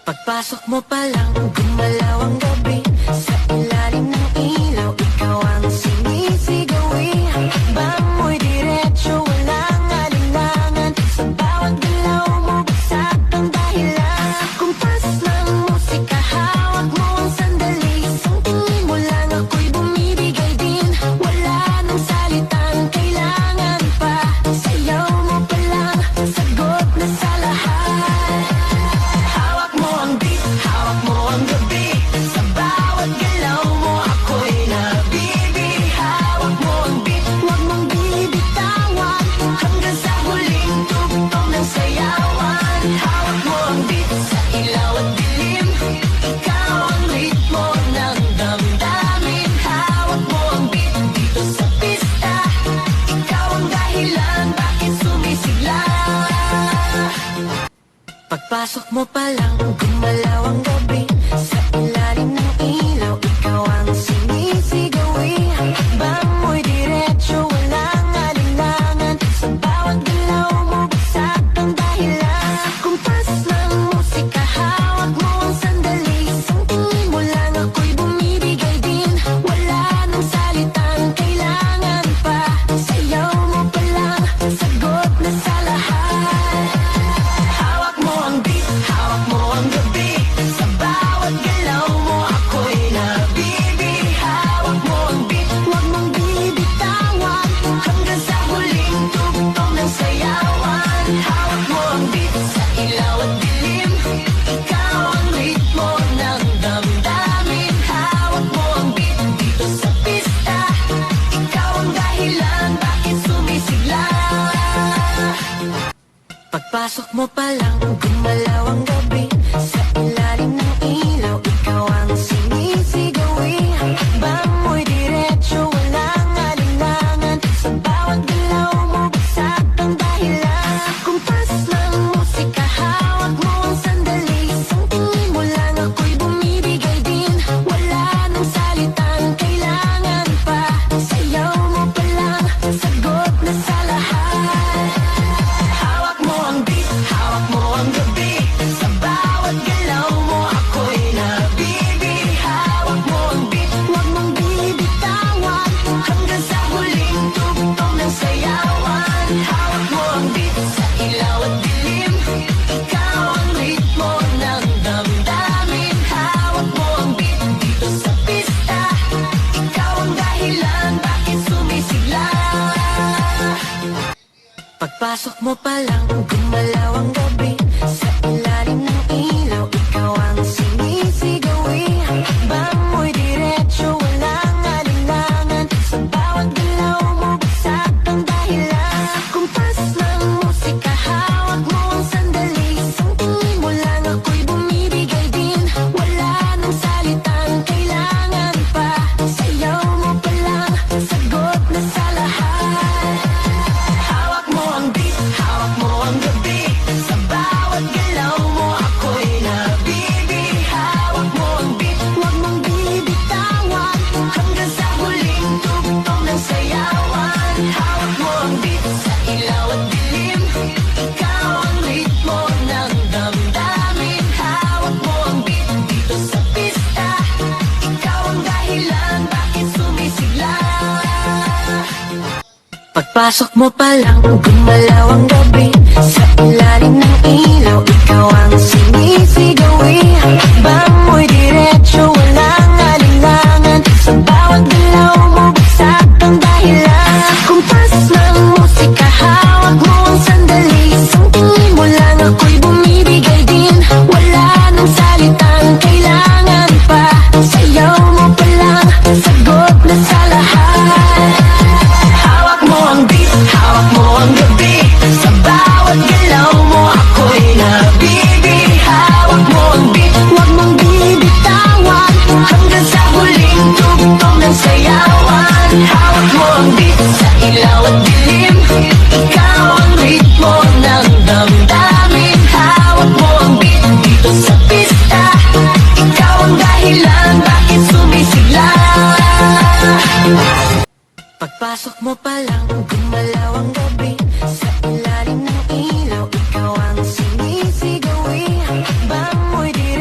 Pagpasok mo pa lang, gumalaw ang gabi. Sa ilalim ng ilaw, ikaw ang sinisigawi. Bang mo'y diretso, walang alinlangan. Sa bawat galaw mo, bagsak ang dahilan. Kumpas ng musika, hawak mo ang sandali. Isang tingin mo lang, ako'y bumibigay din. Wala nang salitang kailangan pa. Sayaw mo pa lang, sagot na sa lahat. Hawak mo ang beat, hawak mo ang gabi. Sa bawat galaw mo, ako'y nabibi. Hawak mo ang beat, huwag mong bibitawan. Hanggang sa huling tugtog ng sayawan. Hawak mo ang beat, sa ilaw at dilim. Ikaw ang ritmo ng damdamin. Hawak mo ang beat, dito sa pista. Ikaw ang dahilan, bakit sumisigla. Pagpasok mo pa lang, gumalaw ang gabi. Sa ilalim ng ilaw, ikaw ang sinisigawi. Bang mo'y diretso, walang alinlangan. Sa bawat galaw mo, bagsak ang dahilan. Kumpas ng musika, hawak mo ang sandali. Isang tingin mo lang, ako'y bumibigay din. Wala nang salitang kailangan pa. Sayaw mo pa lang, sagot na sa lahat. Hawak mo ang beat, hawak mo ang gabi. Sa bawat galaw mo, ako'y nabibi. Hawak mo ang beat, huwag mong bibitawan. Hanggang sa huling tugtog ng sayawan. Hawak mo ang beat, sa ilaw at dilim. Ikaw ang ritmo ng damdamin. Hawak mo ang beat, dito sa pista. Ikaw ang dahilan, bakit sumisigla. Pagpasok mo pa lang, gumalaw ang gabi. Sa ilalim ng ilaw, ikaw ang sinisigawi. Bang mo'y diretso, walang alinlangan. Sa bawat galaw mo, bagsak ang dahilan. Kumpas ng musika, hawak mo ang sandali. Isang tingin mo lang, ako'y bumibigay din. Wala nang salitang kailangan pa. Sayaw mo pa lang, sagot na sa lahat. Hawak mo ang beat, hawak mo ang gabi. Sa bawat galaw mo, ako'y nabibi. Hawak mo ang beat, huwag mong bibitawan. Hanggang sa huling tugtog ng sayawan. Hawak mo ang beat, sa ilaw at dilim. Ikaw ang ritmo ng damdamin. Hawak mo ang beat, dito sa pista. Ikaw ang dahilan, bakit sumisigla. Pagpasok mo pa lang, gumalaw ang gabi. Sa ilalim ng ilaw, ikaw ang sinisigawi. Bang mo'y diretso, walang alinlangan. Sa bawat galaw mo, bagsak ang dahilan. Kumpas ng musika, hawak mo ang sandali. Isang tingin mo lang, ako'y bumibigay din. Wala nang salitang kailangan pa. Sayaw mo pa lang, sagot na sa lahat. Hawak mo ang beat, hawak mo ang gabi. Sa bawat galaw mo, ako'y nabibi. Hawak mo ang beat, huwag mong bibitawan. Hanggang sa huling tugtog ng sayawan. Hawak mo ang beat, sa ilaw at dilim. Ikaw ang ritmo ng damdamin. Hawak mo ang beat, dito sa pista. Ikaw ang dahilan, bakit sumisigla. Pagpasok mo pa lang, gumalaw ang gabi. Sa ilalim ng ilaw, ikaw ang sinisigawi. Bang mo'y diretso, walang alinlangan. Sa bawat galaw mo, bagsak ang dahilan. Kumpas ng musika, hawak mo ang sandali. Isang tingin mo lang, ako'y bumibigay din. Wala nang salitang kailangan pa. Sayaw mo pa lang, sagot na sa lahat. Hawak mo ang beat, hawak mo ang gabi. Sa bawat galaw mo, ako'y nabibi. Hawak mo ang beat, huwag mong bibitawan. Hanggang sa huling tugtog ng sayawan. Hawak mo ang beat, sa ilaw at dilim. Ikaw ang ritmo ng damdamin. Hawak mo ang beat, dito sa pista. Ikaw ang dahilan, bakit sumisigla. Pagpasok mo pa lang, gumalaw ang gabi. Sa ilalim ng ilaw, ikaw ang sinisigawi. Bang mo'y diretso,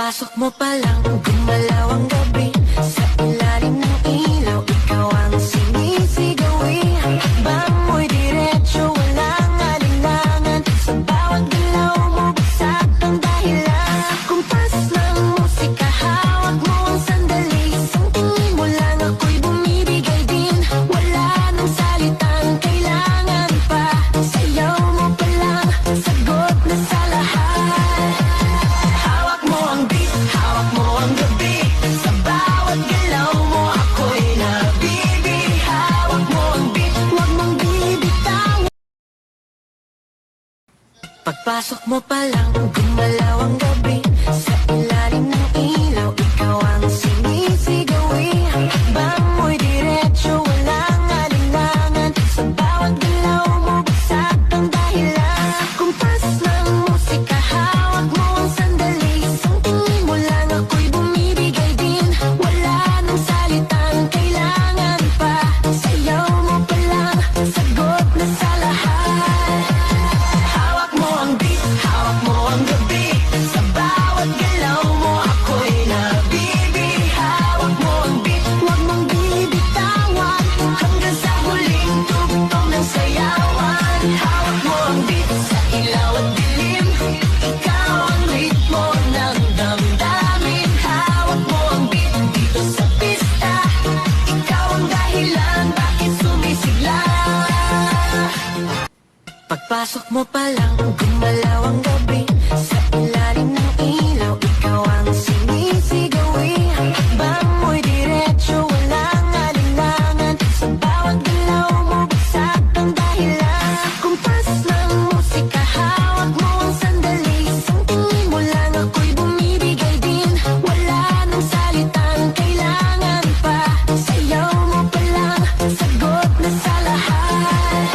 Pagpasok mo pa lang, gumalaw ang gabi. Sa ilalim ng ilaw, ikaw ang sinisigawi. Bango'y diretso, walang alinlangan. Sa bawat galaw mo, bagsak ang dahilan. Kumpas ng musika, hawak mo ang sandali. Isang tingin mo lang, ako'y bumibigay din. Wala nang salitang kailangan pa. Sayaw mo pa lang, sagot na sa lahat. Hawak mo ang beat, hawak mo ang gabi. Sa bawat galaw mo, ako'y nabibi. Hawak mo ang beat, huwag mong bibitawan. Pagpasok mo pa lang, gumalaw ang gabi. Sa ilalim ng ilaw, ikaw ang sinisigawi. Bango'y diretso, walang alinlangan. Sa bawat galaw mo, bagsak ang dahilan. Kumpas ng musika, hawak mo ang sandali. Isang tingin mo lang, ako'y bumibigay din. Wala nang salitang kailangan pa. Sayaw mo pa lang, sagot na sa lahat. Hawak mo ang beat, hawak mo ang gabi. Sa bawat galaw mo, ako'y nabibi. Hawak mo ang beat, huwag mong bibitawan. Hanggang sa huling tugtog ng sayawan. Hawak mo ang beat sa ilaw at dilim. Ikaw ang ritmo ng damdamin. Hawak mo ang beat dito sa pista. Ikaw ang dahilan bakit sumisigla. Pagpasok mo pa lang, gumalaw ang gabi. Sa ilalim ng ilaw, ikaw ang sinisigawi. Bango'y diretso, walang alinlangan. Sa bawat galaw mo, bagsak ang dahilan. Kumpas ng musika, hawak mo ang sandali. Isang tingin mo lang, ako'y bumibigay din. Wala nang salitang kailangan pa. Sayaw mo pa lang, sagot na sa lahat.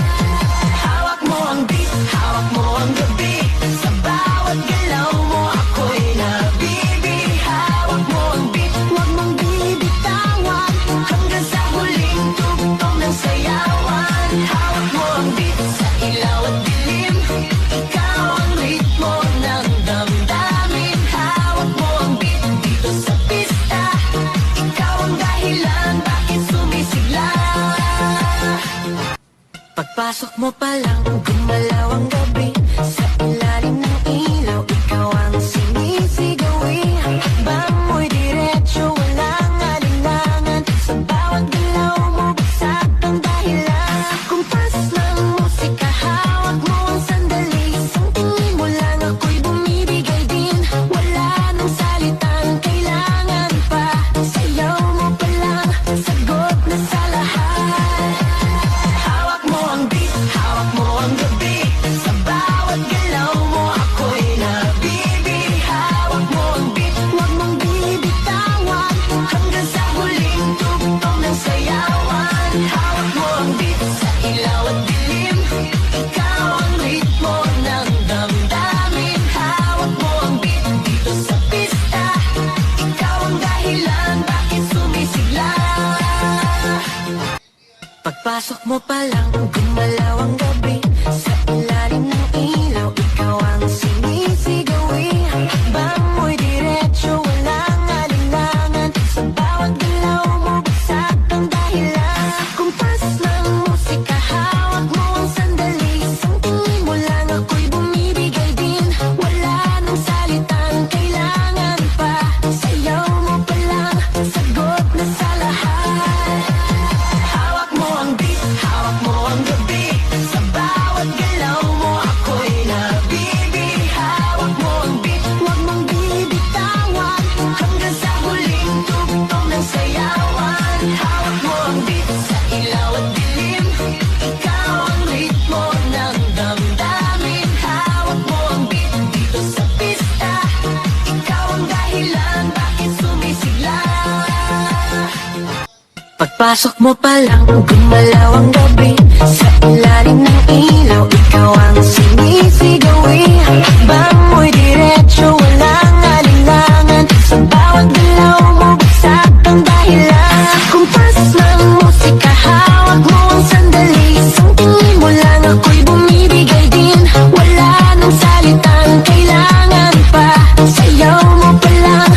Hawak mo ang beat, hawak mo ang gabi. Sa bawat galaw mo, ako'y nabibi. Hawak mo ang beat, huwag mong bibitawan. Hanggang sa huling tugtog ng sayawan. Hawak mo ang beat sa ilaw at dilim. Ikaw ang ritmo ng damdamin. Hawak mo ang beat dito sa pista. Ikaw ang dahilan bakit sumisigla. Pagpasok mo pa lang, gumalaw ang gabi. Sa ilalim ng ilaw, ikaw ang sinisigawi. Bango'y diretso, walang alinlangan. Sa bawat galaw mo, bagsak ang dahilan. Kumpas ng musika, hawak mo ang sandali. Isang tingin mo lang, ako'y bumibigay din. Wala nang salitang kailangan pa. Sayaw mo pa lang, sagot na sa lahat. Hawak mo ang beat, hawak mo ang gabi. Sa bawat galaw mo, ako'y nabibi. Hawak mo ang beat, huwag mong bibitawan. Hanggang sa huling tugtog ng sayawan. Hawak mo ang beat sa ilaw at dilim. Ikaw ang ritmo ng damdamin. Hawak mo ang beat dito sa pista. Ikaw ang dahilan bakit sumisigla. Pagpasok mo pa lang, gumalaw ang gabi. Sa ilalim ng ilaw, ikaw ang sinisigawi. Bango'y diretso, walang alinlangan. Sa bawat galaw mo, bagsak ang dahilan. Kumpas ng musika, hawak mo ang sandali. Isang tingin mo lang, ako'y bumibigay din. Wala nang salitang kailangan pa. Sayaw mo pa lang, sagot na sa lahat. Hawak mo ang beat, hawak mo ang gabi. Sa bawat galaw mo, ako'y nabibi. Hawak mo ang beat, huwag mong bibitawan. Hanggang sa huling tugtog ng sayawan. Hawak mo ang beat sa ilaw at dilim. Ikaw ang ritmo ng damdamin. Hawak mo ang beat dito sa pista. Ikaw ang dahilan bakit sumisigla. Pagpasok mo pa lang, gumalaw ang gabi. Sa ilalim ng ilaw, ikaw ang sinisigawi. Bango'y diretso, walang alinlangan. Sa bawat galaw mo, bagsak ang dahilan. Kumpas ng musika, hawak mo ang sandali. Isang tingin mo lang, ako'y bumibigay din. Wala nang salitang kailangan pa. Sayaw mo pa lang,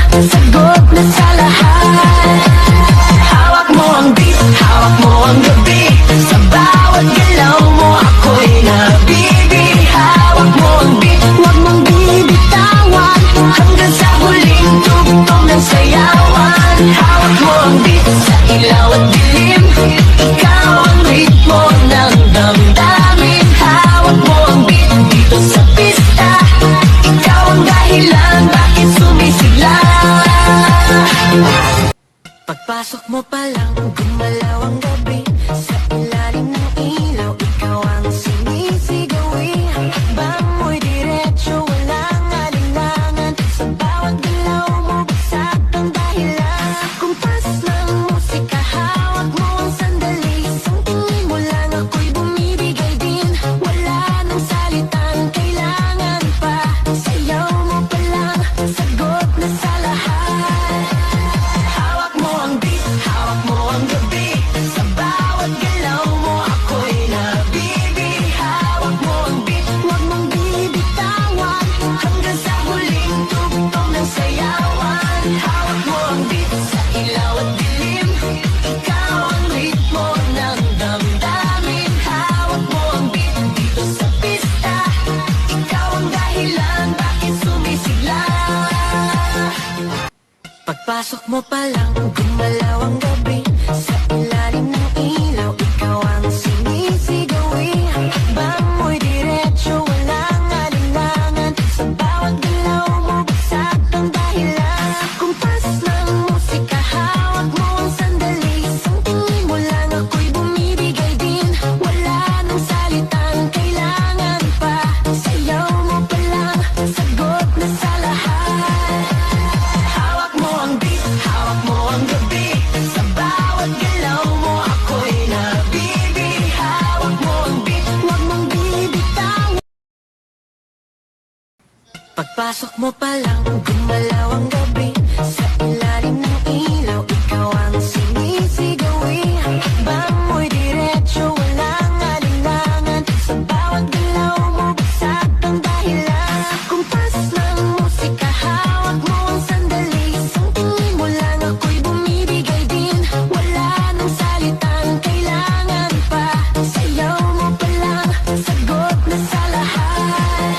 Pagpasok mo pa lang, gumalaw ang gabi. Sa ilalim ng ilaw, ikaw ang sinisigawi. Bang mo'y diretso, walang alinlangan. Sa bawat galaw mo, bagsak ang dahilan. Kumpas ng musika, hawak mo ang sandali. Isang tingin mo lang, ako'y bumibigay din. Wala nang salitang kailangan pa. Sayaw mo pa lang, sagot na sa lahat. Hawak mo ang beat, hawak mo ang gabi. Sa bawat galaw mo, ako'y nabibi. Hawak mo ang beat, huwag mong bibitawan. Pagpasok mo pa lang, gumalaw ang gabi. Sa ilalim ng ilaw, ikaw ang sinisigawi. Bang mo'y diretso, walang alinlangan. Sa bawat galaw mo, bagsak ang dahilan. Kumpas ng musika, hawak mo ang sandali. Isang tingin mo lang, ako'y bumibigay din. Wala nang salitang kailangan pa. Sayaw mo pa lang, sagot na sa lahat.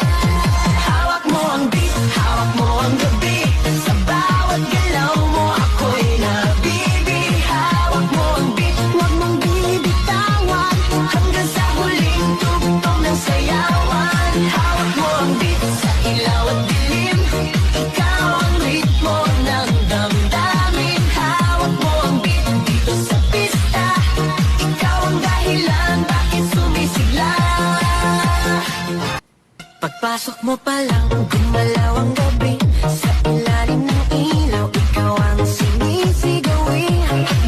Hawak mo ang beat, hawak mo ang gabi. Sa bawat galaw mo, ako'y nabibi. Hawak mo ang beat, huwag mong bibitawan. Hanggang sa huling tugtog ng sayawan. Hawak mo ang beat sa ilaw at dilim. Ikaw ang ritmo ng damdamin. Hawak mo ang beat dito sa pista. Ikaw ang dahilan bakit sumisigla. Pagpasok mo pa lang, gumalaw ang gabi. Sa ilalim ng ilaw, ikaw ang sinisigawi.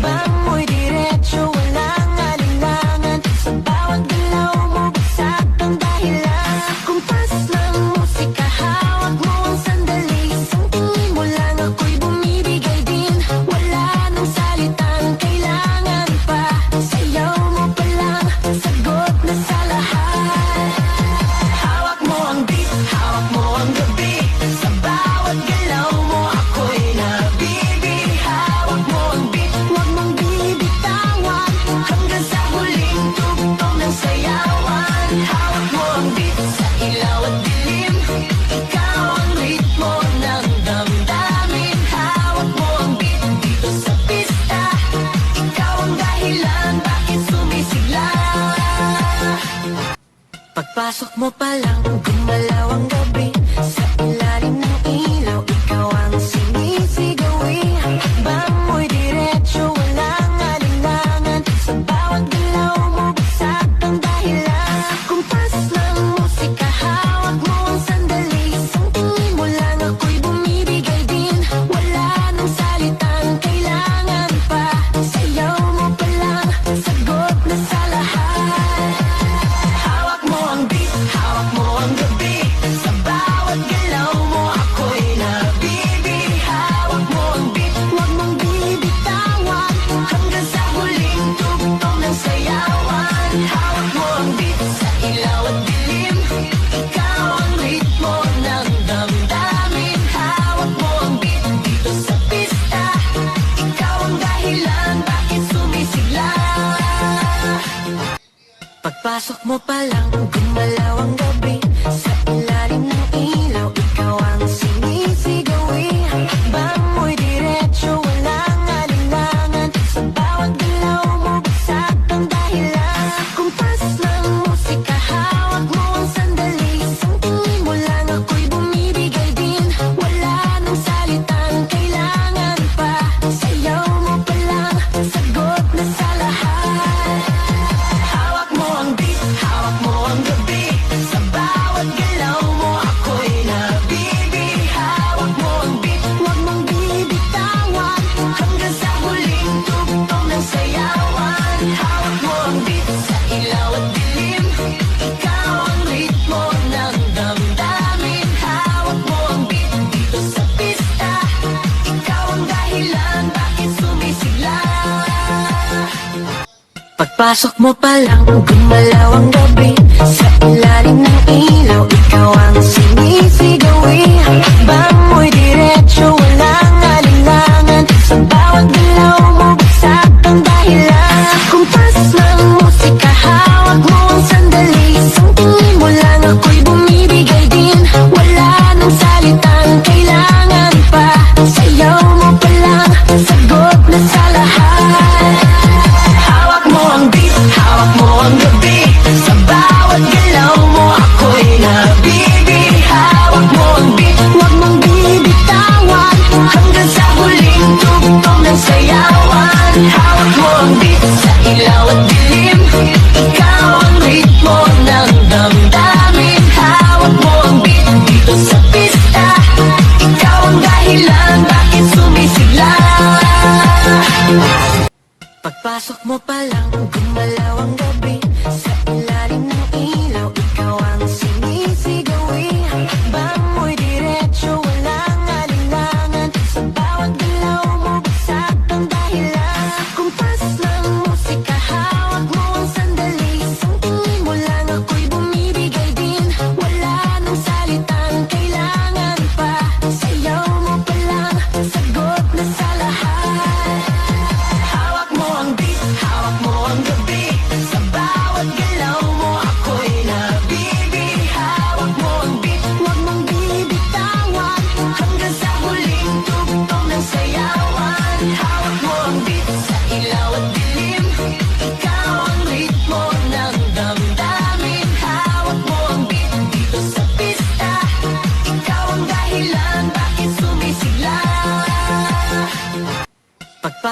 Bang mo'y diretso, walang alinlangan. Sa bawat galaw mo, bagsak ang dahilan. Kumpas ng musika, hawak mo ang sandali. Isang tingin mo lang, ako'y bumibigay din. Wala nang salitang kailangan pa. Sayaw mo pa lang, sagot na sa lahat. Hawak mo ang beat, hawak mo ang gabi. Sa bawat galaw mo, ako'y nabibi. Hawak mo ang beat, huwag mong bibitawan. Hanggang sa huling tugtog ng sayawan. Hawak mo ang beat sa ilaw at dilim. Ikaw ang ritmo ng damdamin. Hawak mo ang beat dito sa pista. Ikaw ang dahilan bakit sumisigla. Pagpasok mo pa lang, gumalaw ang gabi. Sa ilalim ng ilaw, ikaw ang sinisigawi. Bang mo'y diretso, walang alinlangan. Sa bawat galaw mo, bagsak ang dahilan. Kumpas ng musika, hawak mo ang sandali. Isang tingin mo lang, ako'y bumibigay din. Wala nang salitang kailangan pa. Sayaw mo pa lang, sagot na sa lahat. Hawak mo ang beat, hawak mo ang gabi. Sa bawat galaw mo, ako'y nabibi. Hawak mo ang beat, huwag mong bibitawan. Hanggang sa huling tugtog ng sayawan. Hawak mo ang beat sa ilaw at dilim. Ikaw ang ritmo ng damdamin. Hawak mo ang beat dito sa pista. Ikaw ang dahilan bakit sumisigla. Pagpasok mo pa lang, gumalaw ang gabi. Sa ilalim ng ilaw, ikaw ang sinisigawi. Bang mo'y diretso, walang alinlangan. Sa bawat galaw mo, bagsak ang dahilan. Kumpas ng musika, hawak mo ang sandali. Isang tingin mo lang, ako'y bumibigay din. Wala nang salitang kailangan pa. Sayaw mo pa lang, sagot na sa lahat. Hawak mo ang beat, hawak mo ang gabi. Sa bawat galaw mo, ako'y nabibi. Hawak mo ang beat, huwag mong bibitawan. Hanggang sa huling tugtog ng sayawan. Hawak mo ang beat sa ilaw at dilim. Ikaw ang ritmo ng damdamin. Hawak mo ang beat dito sa pista. Ikaw ang dahilan bakit sumisigla. Pagpasok mo pa lang, gumalaw ang gabi. Sa ilalim ng ilaw, ikaw ang sinisigawi. Bang mo'y diretso, walang alinlangan. Sa bawat galaw mo, bagsak ang dahilan. Kumpas ng musika, hawak mo ang sandali. Isang tingin mo lang, ako'y bumibigay din. Wala nang salitang kailangan pa. Sayaw mo pa lang.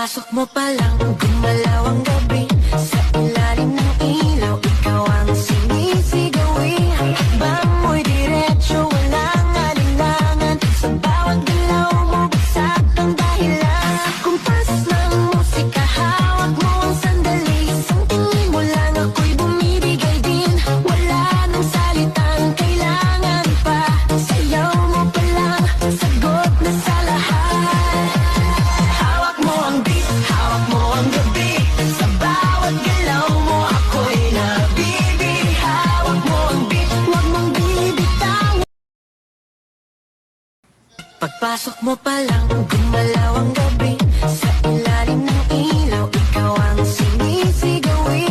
Pagpasok mo pa lang, gumalaw ang gabi. Sa ilalim ng ilaw, ikaw ang sinisigawi. Bango'y diretso, walang alinlangan. Sa bawat galaw mo, bagsak ang dahilan. Kumpas ng musika, hawak mo ang sandali. Isang tingin mo lang, ako'y bumibigay din. Wala nang salitang kailangan pa. Sayaw mo pa lang, sagot na sa lahat. Hawak mo ang beat, hawak mo ang gabi. Sa bawat galaw mo, ako'y nabibi. Hawak mo ang beat, huwag mong bibitaw. Pagpasok mo pa lang, gumalaw ang gabi. Sa ilalim ng ilaw, ikaw ang sinisigawi.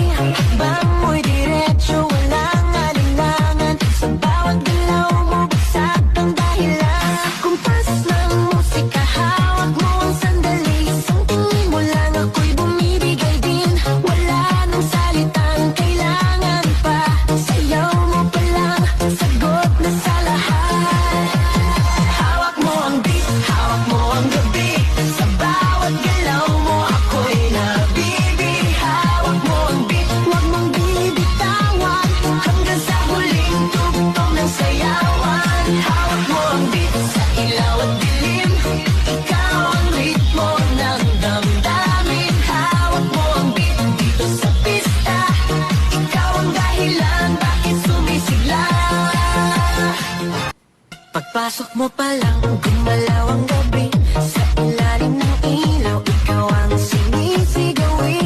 Bango'y diretso, walang alinlangan. Sa bawat galaw mo, bagsak ang dahilan. Kumpas ng musika, hawak mo ang sandali. Isang tingin mo lang, ako'y bumibigay din. Wala nang salitang kailangan pa. Sayaw mo pa lang, sagot na sa lahat. Hawak mo ang beat, hawak mo ang gabi. Sa bawat galaw mo, ako'y nabibi. Hawak mo ang beat, huwag mong bibitawan. Hanggang sa huling tugtog ng sayawan. Hawak mo ang beat sa ilaw at dilim. Ikaw ang ritmo ng damdamin. Hawak mo ang beat dito sa pista. Ikaw ang dahilan bakit sumisigla. Pagpasok mo pa lang, gumalaw ang gabi. Sa ilalim ng ilaw, ikaw ang sinisigawi.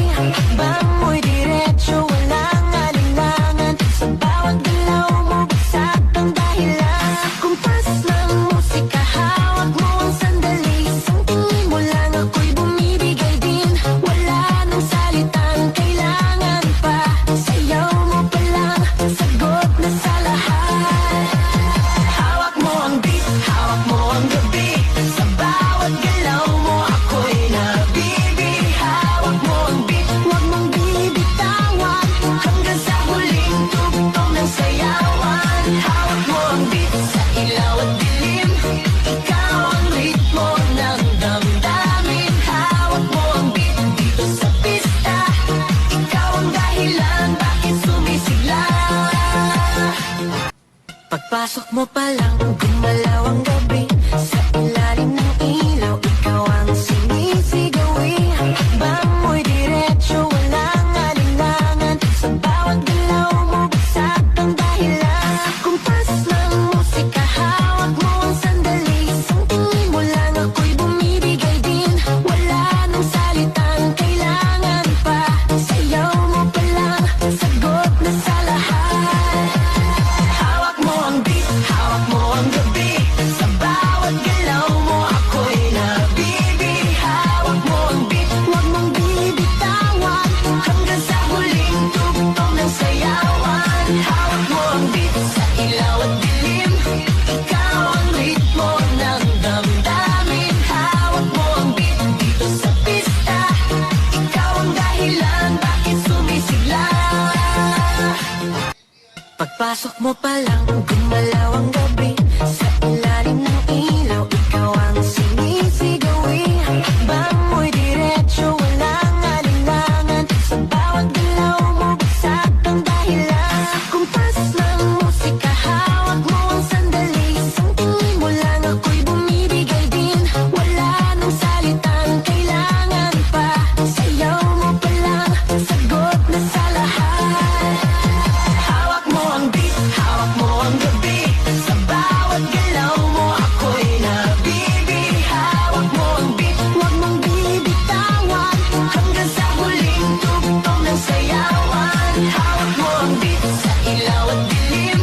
Bango'y diretso, walang alinlangan. Sa bawat galaw mo, bagsak ang dahilan. Kumpas ng musika, hawak mo ang sandali. Isang tingin mo lang, ako'y bumibigay din. Wala nang salitang kailangan pa. Sayaw mo pa lang, sagot na sa lahat. Hawak mo ang beat, hawak mo ang gabi. Sa bawat galaw mo, ako'y nabibi. Hawak mo ang beat, huwag mong bibitawan. Hanggang sa huling tugtog ng sayawan. Hawak mo ang beat sa ilaw at dilim. Ikaw ang ritmo ng damdamin. Hawak mo ang beat dito sa pista. Ikaw ang dahilan bakit sumisigla. Pagpasok mo pa lang, gumalaw ang gabi. Sa ilalim ng ilaw, ikaw ang sinisigawi. Bango'y diretso, walang alinlangan. Sa bawat galaw mo, bagsak ang dahilan. Kumpas ng musika, hawak mo ang sandali. Isang tingin mo lang, ako'y bumibigay din. Wala nang salitang kailangan pa. Sayaw mo pa lang, sagot na sa lahat. Hawak mo ang beat, hawak mo ang gabi. Sa bawat galaw mo, ako'y nabibi. Hawak mo ang beat, huwag mong bibitawan. Hanggang sa huling tugtog ng sayawan. Hawak mo ang beat sa ilaw at dilim. Ikaw ang ritmo ng damdamin. Hawak mo ang beat dito sa pista. Ikaw ang dahilan bakit sumisigla. Pagpasok mo pa lang, gumalaw ang gabi. Sa ilalim ng ilaw, ikaw ang sinisigawi. Bango'y diretso, walang alinlangan. Sa bawat galaw mo, bagsak ang dahilan. Kumpas ng musika, hawak mo ang sandali. Isang tingin mo lang, ako'y bumibigay din. Wala nang salitang kailangan pa. Sayaw mo pa lang, sagot na sa lahat. Hawak mo ang beat, hawak mo ang gabi. Sa bawat galaw mo, ako'y nabibi. Hawak mo ang beat, huwag mong bibitawan. Hanggang sa huling tugtog ng sayawan. Hawak mo ang beat sa ilaw at dilim.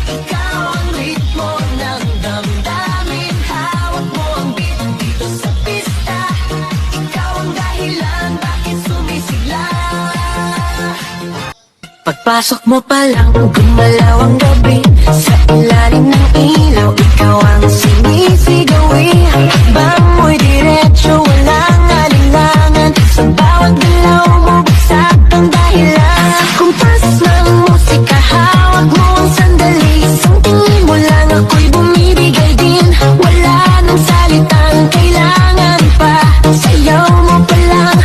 Ikaw ang ritmo ng damdamin. Hawak mo ang beat dito sa pista. Ikaw ang dahilan bakit sumisigla. Pagpasok mo pa lang, gumalaw ang gabi. Sa ilalim ng ilaw, ikaw ang sinisigawi. Bango'y diretso, walang alinlangan. Sa bawat galaw mo, bagsak ang dahilan. Kumpas ng musika, hawak mo ang sandali. Isang tingin mo lang, ako'y bumibigay din. Wala nang salitang kailangan pa. Sayaw mo pa lang,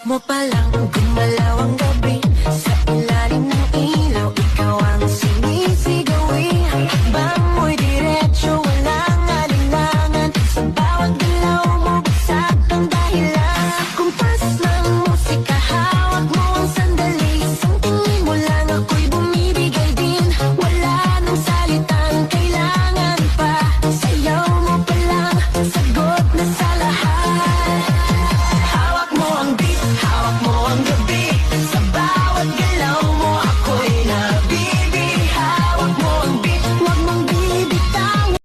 mo pa lang, gumalaw ang gabi. Sa ilalim ng ilaw, ikaw ang sinisigawi. Bango'y diretso, walang alinlangan. Sa bawat galaw mo, bagsak ang dahilan. Kumpas ng musika, hawak mo ang sandali. Isang tingin mo lang, ako'y bumibigay din. Wala nang salitang kailangan pa. Sayaw mo pa lang, sagot na sa lahat. Hawak mo ang beat, hawak mo ang gabi. Sa bawat galaw mo, ako'y nabibi. Hawak mo ang beat, huwag mong bibitawan.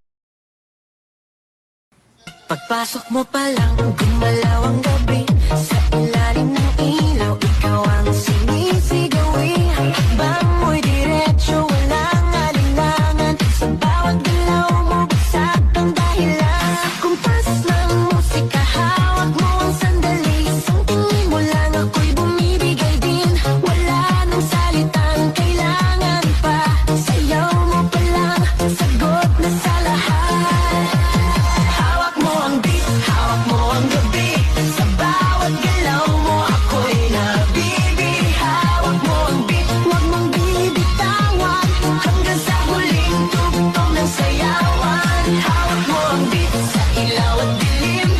Pagpasok mo pa lang, gumalaw ang gabi. Sa ilalim ng ilaw, ikaw ang sinisigawi. Bango'y diretso, walang alinlangan. Sa bawat galaw mo, bagsak ang dahilan. Kumpas ng musika, hawak mo ang sandali. Isang tingin mo lang, ako'y bumibigay din. Wala nang salitang kailangan pa. Sayaw mo pa lang, sagot na sa lahat. Hawak mo ang beat, hawak mo ang gabi. Sa bawat galaw mo, ako'y nabibi. Hawak mo ang beat, huwag mong bibitawan. Hanggang sa huling tugtog ng sayawan. Hawak mo ang beat, sa ilaw at dilim.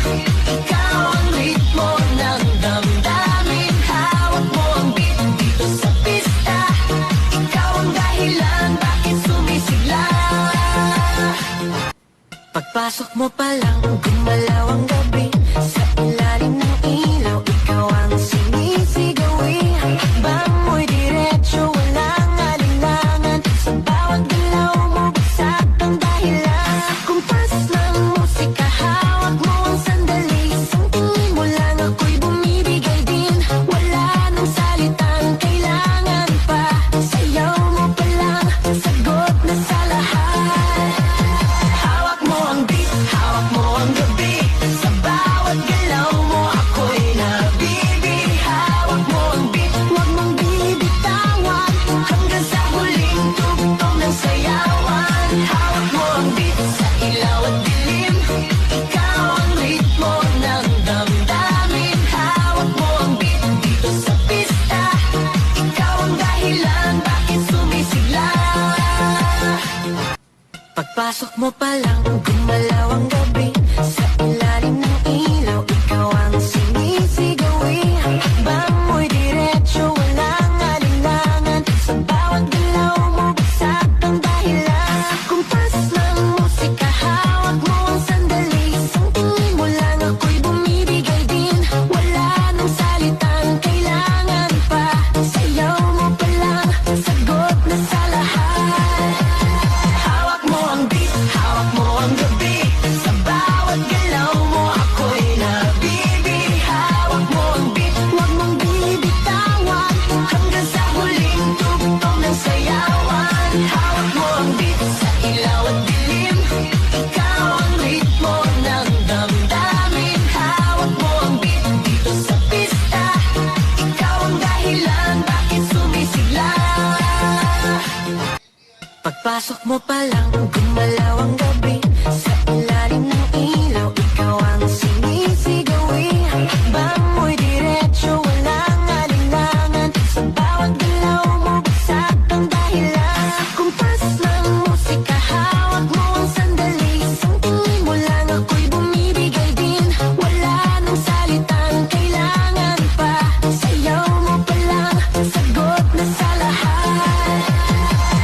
Ikaw ang ritmo ng damdamin. Hawak mo ang beat, dito sa pista. Ikaw ang dahilan, bakit sumisigla. Pagpasok mo pa lang, gumalaw ang gabi. Sa ilalim ng ilaw, ikaw ang sinisigawi. Bango'y diretso, walang alinlangan. Sa bawat galaw mo, bagsak ang dahilan. Kumpas ng musika, hawak mo ang sandali. Isang tingin mo lang, ako'y bumibigay din. Wala nang salitang kailangan pa. Sayaw mo pa lang, sagot na sa lahat. Hawak mo ang beat, hawak mo ang gabi. Sa bawat galaw mo, ako'y nabibi. Hawak mo ang beat, huwag mong bibitawan. Hanggang sa huling tugtog ng sayawan. Hawak mo ang beat, sa ilaw at dilim. Ikaw ang ritmo ng damdamin. Hawak mo ang beat, dito sa pista. Ikaw ang dahilan, bakit sumisigla. Pagpasok mo pa lang, gumalaw ang gabi. Sa ilalim ng ilaw, ikaw ang sinisigawi. Bango'y diretso, walang alinlangan. Sa bawat galaw mo, bagsak ang dahilan. Kumpas ng musika, hawak mo ang sandali. Isang tingin mo lang, ako'y bumibigay din. Wala nang salitang kailangan pa. Sayaw mo pa lang, sagot na sa lahat. Hawak mo ang beat, hawak mo ang gabi. Sa bawat galaw mo, ako'y nabibi. Hawak mo ang beat, huwag mong bibitawan. Hanggang sa huling tugtog ng sayawan. Hawak mo ang beat, sa ilaw at dilim. Ikaw ang ritmo ng damdamin. Hawak mo ang beat, dito sa pista. Ikaw ang dahilan, bakit sumisigla. Pagpasok mo pa lang, gumalaw ang gabi. Sa ilalim ng ilaw, ikaw ang sinisigawi. Bango'y diretso, walang alinlangan. Sa bawat galaw mo, bagsak ang dahilan. Kumpas ng musika, hawak mo ang sandali. Isang tingin mo lang, ako'y bumibigay din. Wala nang salitang kailangan pa. Sayaw mo pa lang, sagot na sa lahat.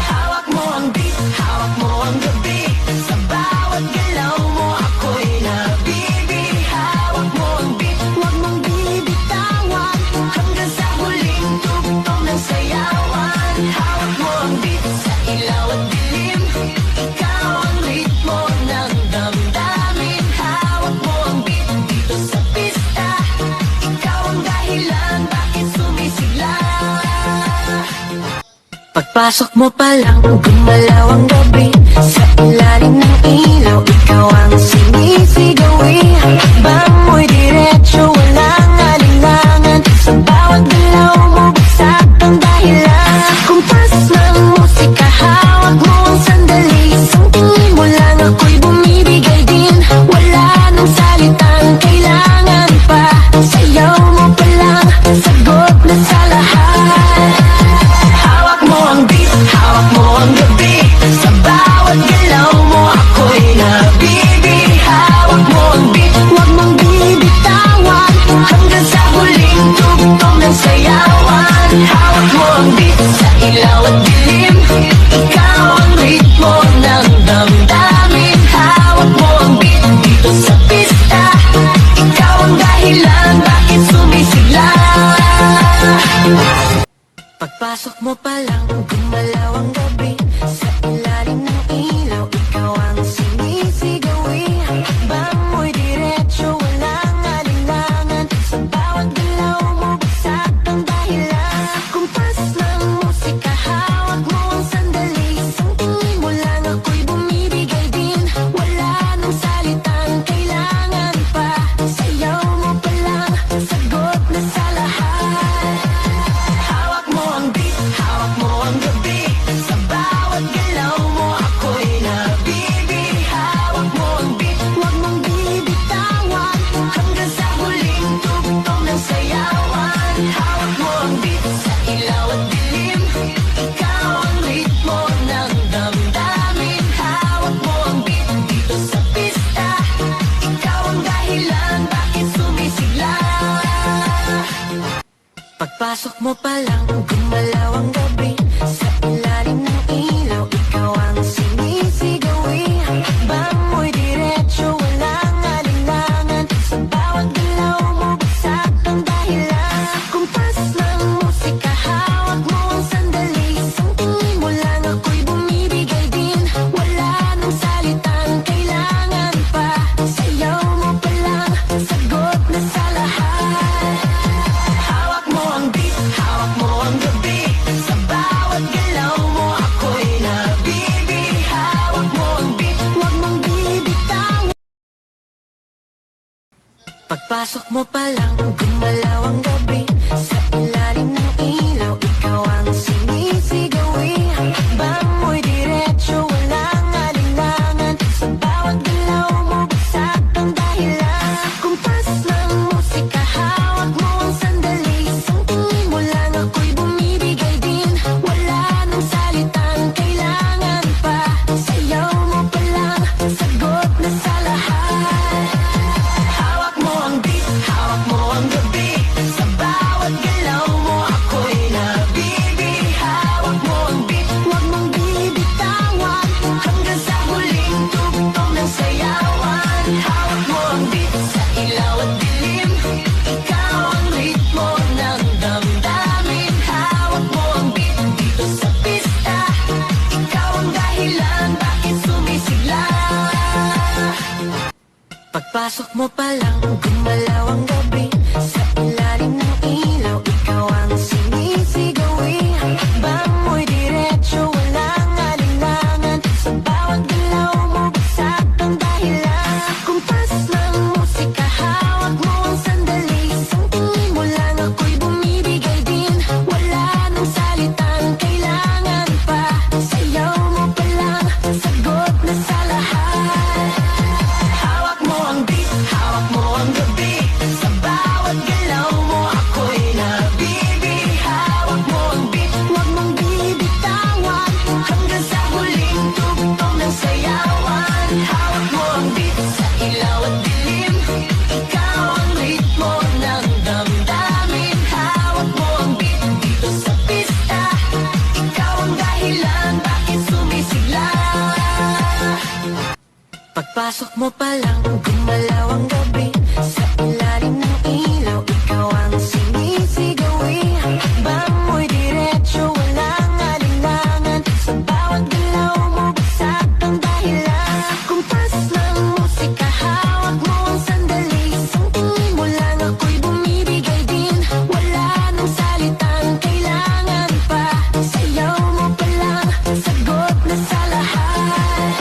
Hawak mo ang beat, hawak mo ang gabi. Sa bawat galaw mo, ako'y nabibi. Hawak mo ang beat, huwag mong bibitawan. Hanggang sa huling tugtog ng sayawan. Hawak mo ang beat, sa ilaw at dilim. Ikaw ang ritmo ng damdamin. Hawak mo ang beat, dito sa pista. Ikaw ang dahilan, bakit sumisigla. Pagpasok mo pa lang, gumalaw ang gabi. Sa ilalim ng ilaw, ikaw ang sinisigawi. Bango'y diretso, walang alinlangan. Sa bawat galaw mo, bagsak ang dahilan. Kumpas ng musika, hawak mo ang sandali. Isang tingin mo lang, ako'y bumibigay din. Wala nang salitang kailangan pa. Sayaw mo pa lang, Pagpasok mo pa lang, gumalaw ang gabi. Sa ilalim ng ilaw, ikaw ang sinisigawi. Bango'y diretso, walang alinlangan. Sa bawat galaw mo, bagsak ang dahilan. Kumpas ng musika, hawak mo ang sandali. Isang tingin mo lang, ako'y bumibigay din. Wala nang salitang kailangan pa. Sayaw mo pa lang, sagot na sa lahat. Hawak mo ang beat, hawak mo ang gabi. Sa bawat galaw mo, ako'y nabibi. Hawak mo ang beat, huwag mong bibitaw. Pagpasok mo pa lang, gumalaw ang gabi. Sa ilalim ng ilaw, ikaw ang sinisigawi. Bango'y diretso, walang alinlangan. Sa bawat galaw mo, bagsak ang dahilan. Kumpas ng musika, hawak mo ang sandali. Isang tingin mo lang, ako'y bumibigay din. Wala nang salitang kailangan pa. Sayaw mo pa lang, sagot na sa lahat. Hawak mo ang beat, hawak mo ang gabi. Sa bawat galaw mo, ako'y nabibi. Hawak mo ang beat, huwag mong bibitawan. Hanggang sa huling tugtog ng sayawan. Hawak mo ang beat, sa ilaw at dilim. Ikaw ang ritmo ng damdamin. Hawak mo ang beat, dito sa pista. Ikaw ang dahilan, bakit sumisigla. Pagpasok mo pa lang, gumalaw ang gabi. Sa ilalim ng ilaw, ikaw ang sinisigawi. Bango'y diretso, walang alinlangan. Sa bawat galaw mo, bagsak ang dahilan. Kumpas ng musika, hawak mo ang sandali. Isang tingin mo lang, ako'y bumibigay din. Wala nang salitang kailangan pa. Sayaw mo pa lang, sagot na sa lahat. Hawak mo ang beat, hawak mo ang gabi. Sa bawat galaw mo, ako'y nabibi. Hawak mo ang beat, huwag mong bibitawan. Hanggang sa huling tugtog ng sayawan. Hawak mo ang beat, sa ilaw at dilim. Ikaw ang ritmo ng damdamin. Hawak mo ang beat, dito sa pista. Ikaw ang dahilan, bakit sumisigla. Pagpasok mo pa lang, gumalaw ang gabi. Sa ilalim ng ilaw, ikaw ang sinisigawi. Bango'y diretso, walang alinlangan. Sa bawat galaw mo, bagsak ang dahilan. Kumpas ng musika, hawak mo ang sandali. Isang tingin mo lang, ako'y bumibigay din. Wala nang salitang kailangan pa. Sayaw mo pa lang, sagot na sa lahat.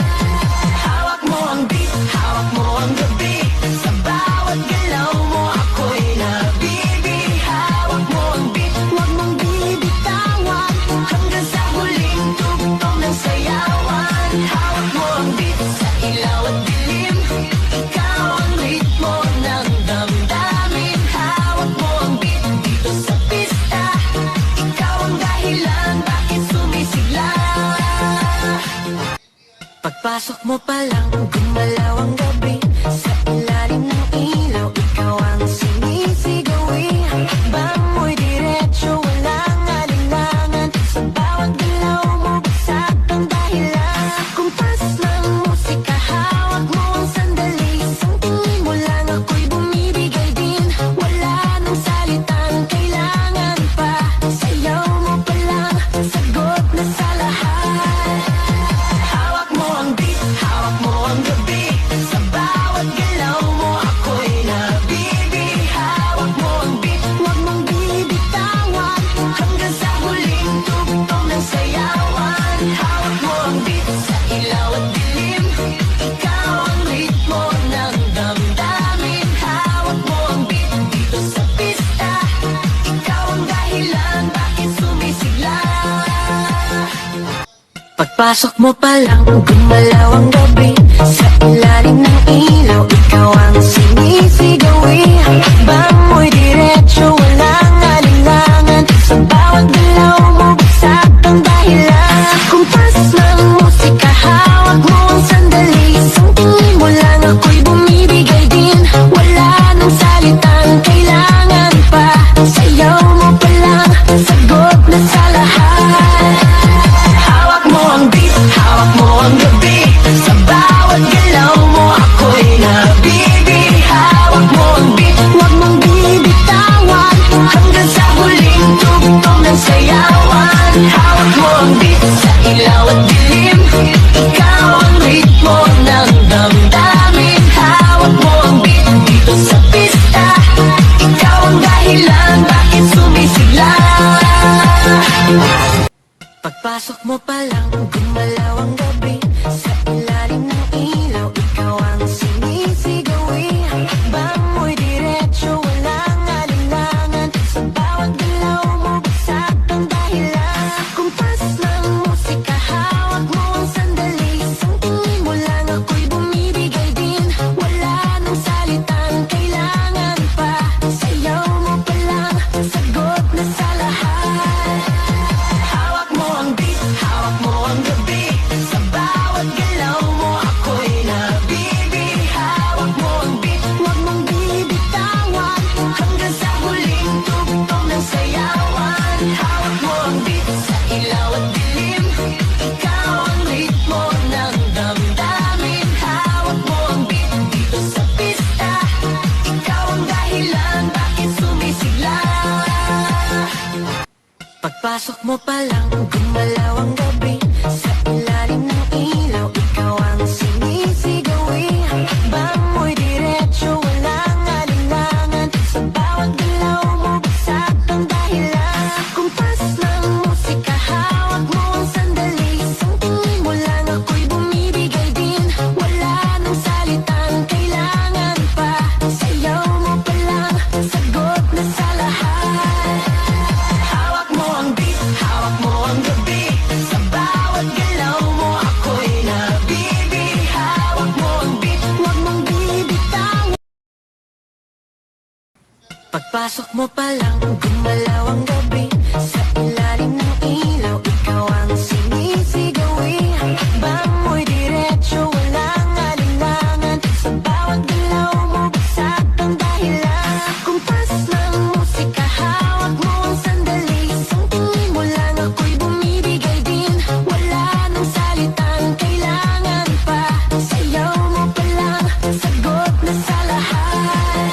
Hawak mo ang beat, hawak mo ang gabi. Sa bawat galaw mo, ako'y nabibi. Hawak mo ang beat, huwag mong bibitawan. Hanggang sa huling tugtog ng sayawan. Hawak mo ang beat, sa ilaw at dilim. Ikaw ang ritmo ng damdamin. Hawak mo ang beat, dito sa pista. Ikaw ang dahilan, bakit sumisigla. Pagpasok mo pa lang, gumalaw ang gabi. Sa ilalim ng ilaw, ikaw ang sinisigawi. Bango'y diretso, walang alinlangan. Sa bawat galaw mo, bagsak ang dahilan. Kumpas ng musika, hawak mo ang sandali. Isang tingin mo lang, ako'y bumibigay din. Wala nang salitang kailangan pa. Sayaw mo pa lang, sagot na sa lahat. Hawak mo ang beat, hawak mo ang gabi. Sa bawat galaw mo, ako'y nabibi. Hawak mo ang beat, huwag mong bibitawan. Hanggang sa huling tugtog ng sayawan. Hawak mo ang beat, sa ilaw at dilim. Ikaw ang ritmo ng damdamin. Hawak mo ang beat, dito sa pista. Ikaw ang dahilan, bakit sumisigla. Pagpasok mo pa lang, gumalaw ang gabi. Sa ilalim ng ilaw, ikaw ang sinisigawi. Bango'y diretso, walang alinlangan. Sa bawat galaw mo, bagsak ang dahilan. Kumpas ng musika, hawak mo ang sandali. Isang tingin mo lang, ako'y bumibigay din. Wala nang salitang kailangan pa. Sayaw mo pa lang, Pagpasok mo pa lang, gumalaw ang gabi. Sa ilalim ng ilaw, ikaw ang sinisigawi. Bango'y diretso, walang alinlangan. Sa bawat galaw mo, bagsak ang dahilan. Kumpas ng musika, hawak mo ang sandali. Isang tingin mo lang, ako'y bumibigay din. Wala nang salitang kailangan pa. Sayaw mo pa lang, sagot na sa lahat. Hawak mo ang beat, hawak mo ang gabi. Sa bawat galaw mo, ako'y nabibi. Hawak mo ang beat, huwag mong bibitawan. Pagpasok mo pa lang, gumalaw ang gabi. Sa ilalim ng ilaw, ikaw ang sinisigawi. Bango'y diretso, walang alinlangan. Sa bawat galaw mo, bagsak ang dahilan. Kumpas ng musika, hawak mo ang sandali. Isang tingin mo lang, ako'y bumibigay din. Wala nang salitang kailangan pa. Sayaw mo pa lang, sagot na sa lahat.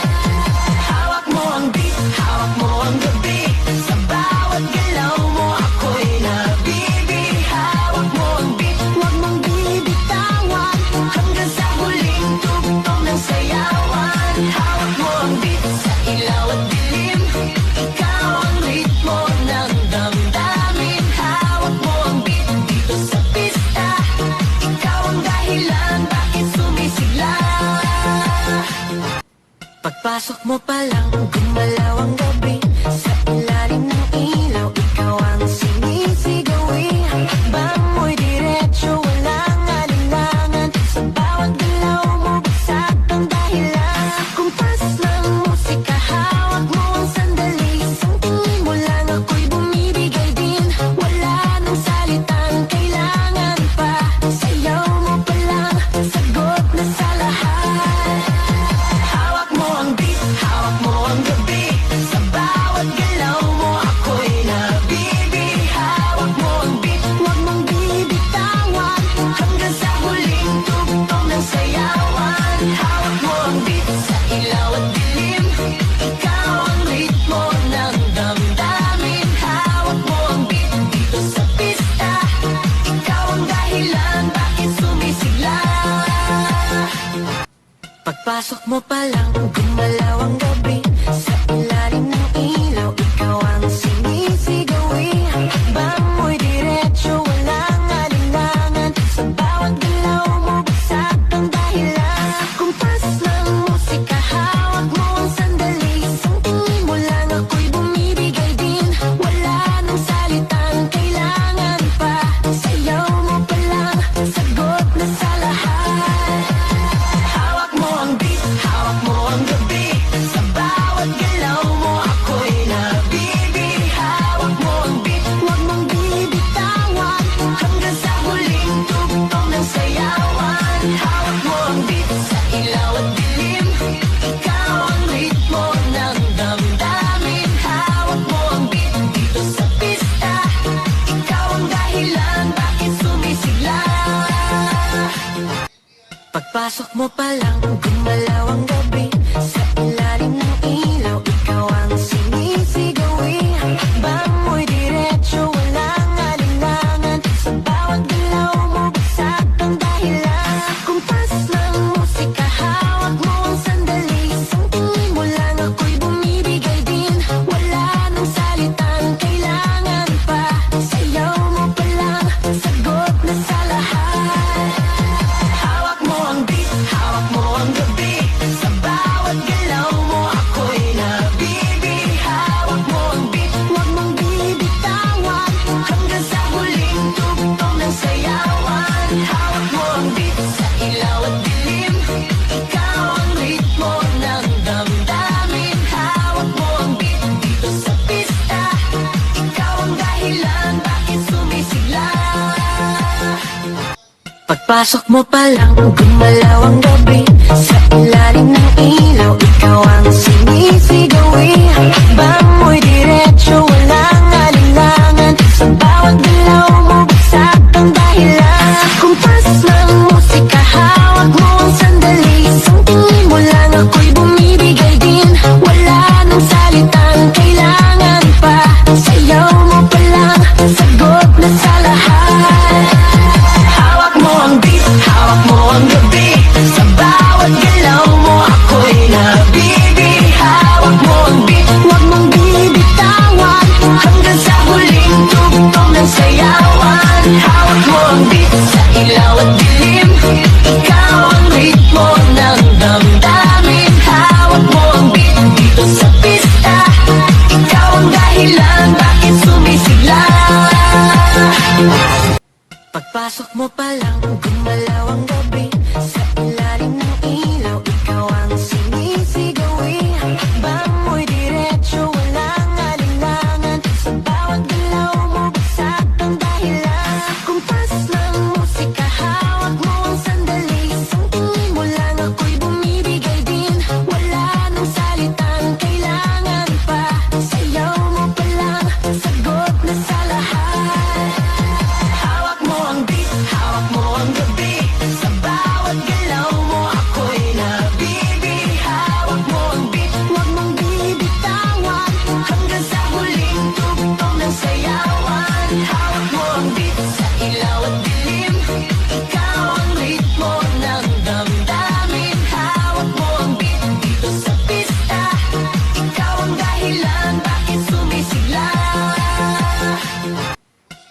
Hawak mo ang beat, hawak mo ang gabi. Sa bawat galaw mo, ako'y nabibi. Hawak mo ang beat, huwag mong bibitawan. Hanggang sa huling tugtog ng sayawan. Hawak mo ang beat, sa ilaw at dilim. Ikaw ang ritmo ng damdamin. Hawak mo ang beat, dito sa pista. Ikaw ang dahilan, bakit sumisigla. Pagpasok mo pa lang, gumalaw ang gabi. Sa ilalim ng ilaw, ikaw ang sinisigawi. Bango'y diretso, walang alinlangan. Sa bawat galaw mo, bagsak ang dahilan. Kumpas ng musika, hawak mo ang sandali. Isang tingin mo lang, ako'y bumibigay din. Wala nang salitang kailangan pa. Sayaw mo pa lang, sagot na sa lahat. Hawak mo ang beat, hawak mo ang gabi. Sa bawat galaw mo, ako'y nabibi. Hawak mo ang beat, huwag mong bibitawan. Hanggang sa huling tugtog ng sayawan. Hawak mo ang beat, sa ilaw at dilim. Ikaw ang ritmo ng damdamin. Hawak mo ang beat, dito sa pista. Ikaw ang dahilan, bakit sumisigla. Pagpasok mo pa lang, gumalaw ang gabi. Sa ilalim ng ilaw, ikaw ang sinisigawi. Bango'y diretso, walang alinlangan. Sa bawat galaw mo, bagsak ang dahilan. Kumpas ng musika, hawak mo ang sandali. Isang tingin mo lang, ako'y bumibigay din. Wala nang salitang kailangan pa. Sayaw mo pa lang, sagot na sa lahat. Hawak mo ang beat, hawak mo ang gabi. Sa bawat galaw mo, ako'y nabibi. Hawak mo ang beat, huwag mong bibitawan. Hanggang sa huling tugtog ng sayawan. Hawak mo ang beat, sa ilaw at dilim. Ikaw ang ritmo ng damdamin. Hawak mo ang beat, dito sa pista. Ikaw ang dahilan, bakit sumisigla. Pagpasok mo pa lang, gumalaw ang gabi. Sa ilalim ng ilaw, ikaw ang sinisigawi. Bango'y diretso, walang alinlangan. Sa bawat galaw mo, bagsak ang dahilan. Kumpas ng musika, hawak mo ang sandali. Isang tingin mo lang, ako'y bumibigay din. Wala nang salitang kailangan pa. Sayaw mo pa lang, sagot na sa lahat. Hawak mo ang beat, hawak mo ang gabi. Sa bawat galaw mo, ako'y nabibi. Hawak mo ang beat, huwag mong bibitawan. Hanggang sa huling tugtog ng sayawan. Hawak mo ang beat, sa ilaw at dilim. Ikaw ang ritmo ng damdamin. Hawak mo ang beat, dito sa pista. Ikaw ang dahilan, bakit sumisigla. Pagpasok mo pa lang, gumalaw ang gabi. Sa ilalim ng ilaw, ikaw ang sinisigawi. Bango'y diretso, walang alinlangan. Sa bawat galaw mo, bagsak ang dahilan. Kumpas ng musika, hawak mo ang sandali. Isang tingin mo lang, ako'y bumibigay din. Wala nang salitang kailangan pa. Sayaw mo pa lang, dilim. Ikaw ang ritmo ng damdamin. Hawak mo ang beat dito sa pista. Ikaw ang dahilan bakit sumisigla. Pagpasok mo pa lang, gumalaw ang gabi. Sa ilalim ng ilaw, ikaw ang sinisigawi. Bango'y diretso, walang alinlangan. Sa bawat galaw mo, bagsak ang dahilan. Kumpas ng musika, hawak mo ang sandali. Isang tingin mo lang, ako'y bumibigay din. Wala nang salitang kailangan pa. Sayaw mo pa lang, sagot na sa lahat. Hawak mo ang beat, hawak mo ang gabi. Sa bawat galaw mo, ako'y nabibi. Hawak mo ang beat, huwag mong bibitawan. Hanggang sa huling tugtog ng sayawan. Hawak mo ang beat sa ilaw at dilim. Ikaw ang ritmo ng damdamin. Hawak mo ang beat dito sa pista. Ikaw ang dahilan bakit sumisigla.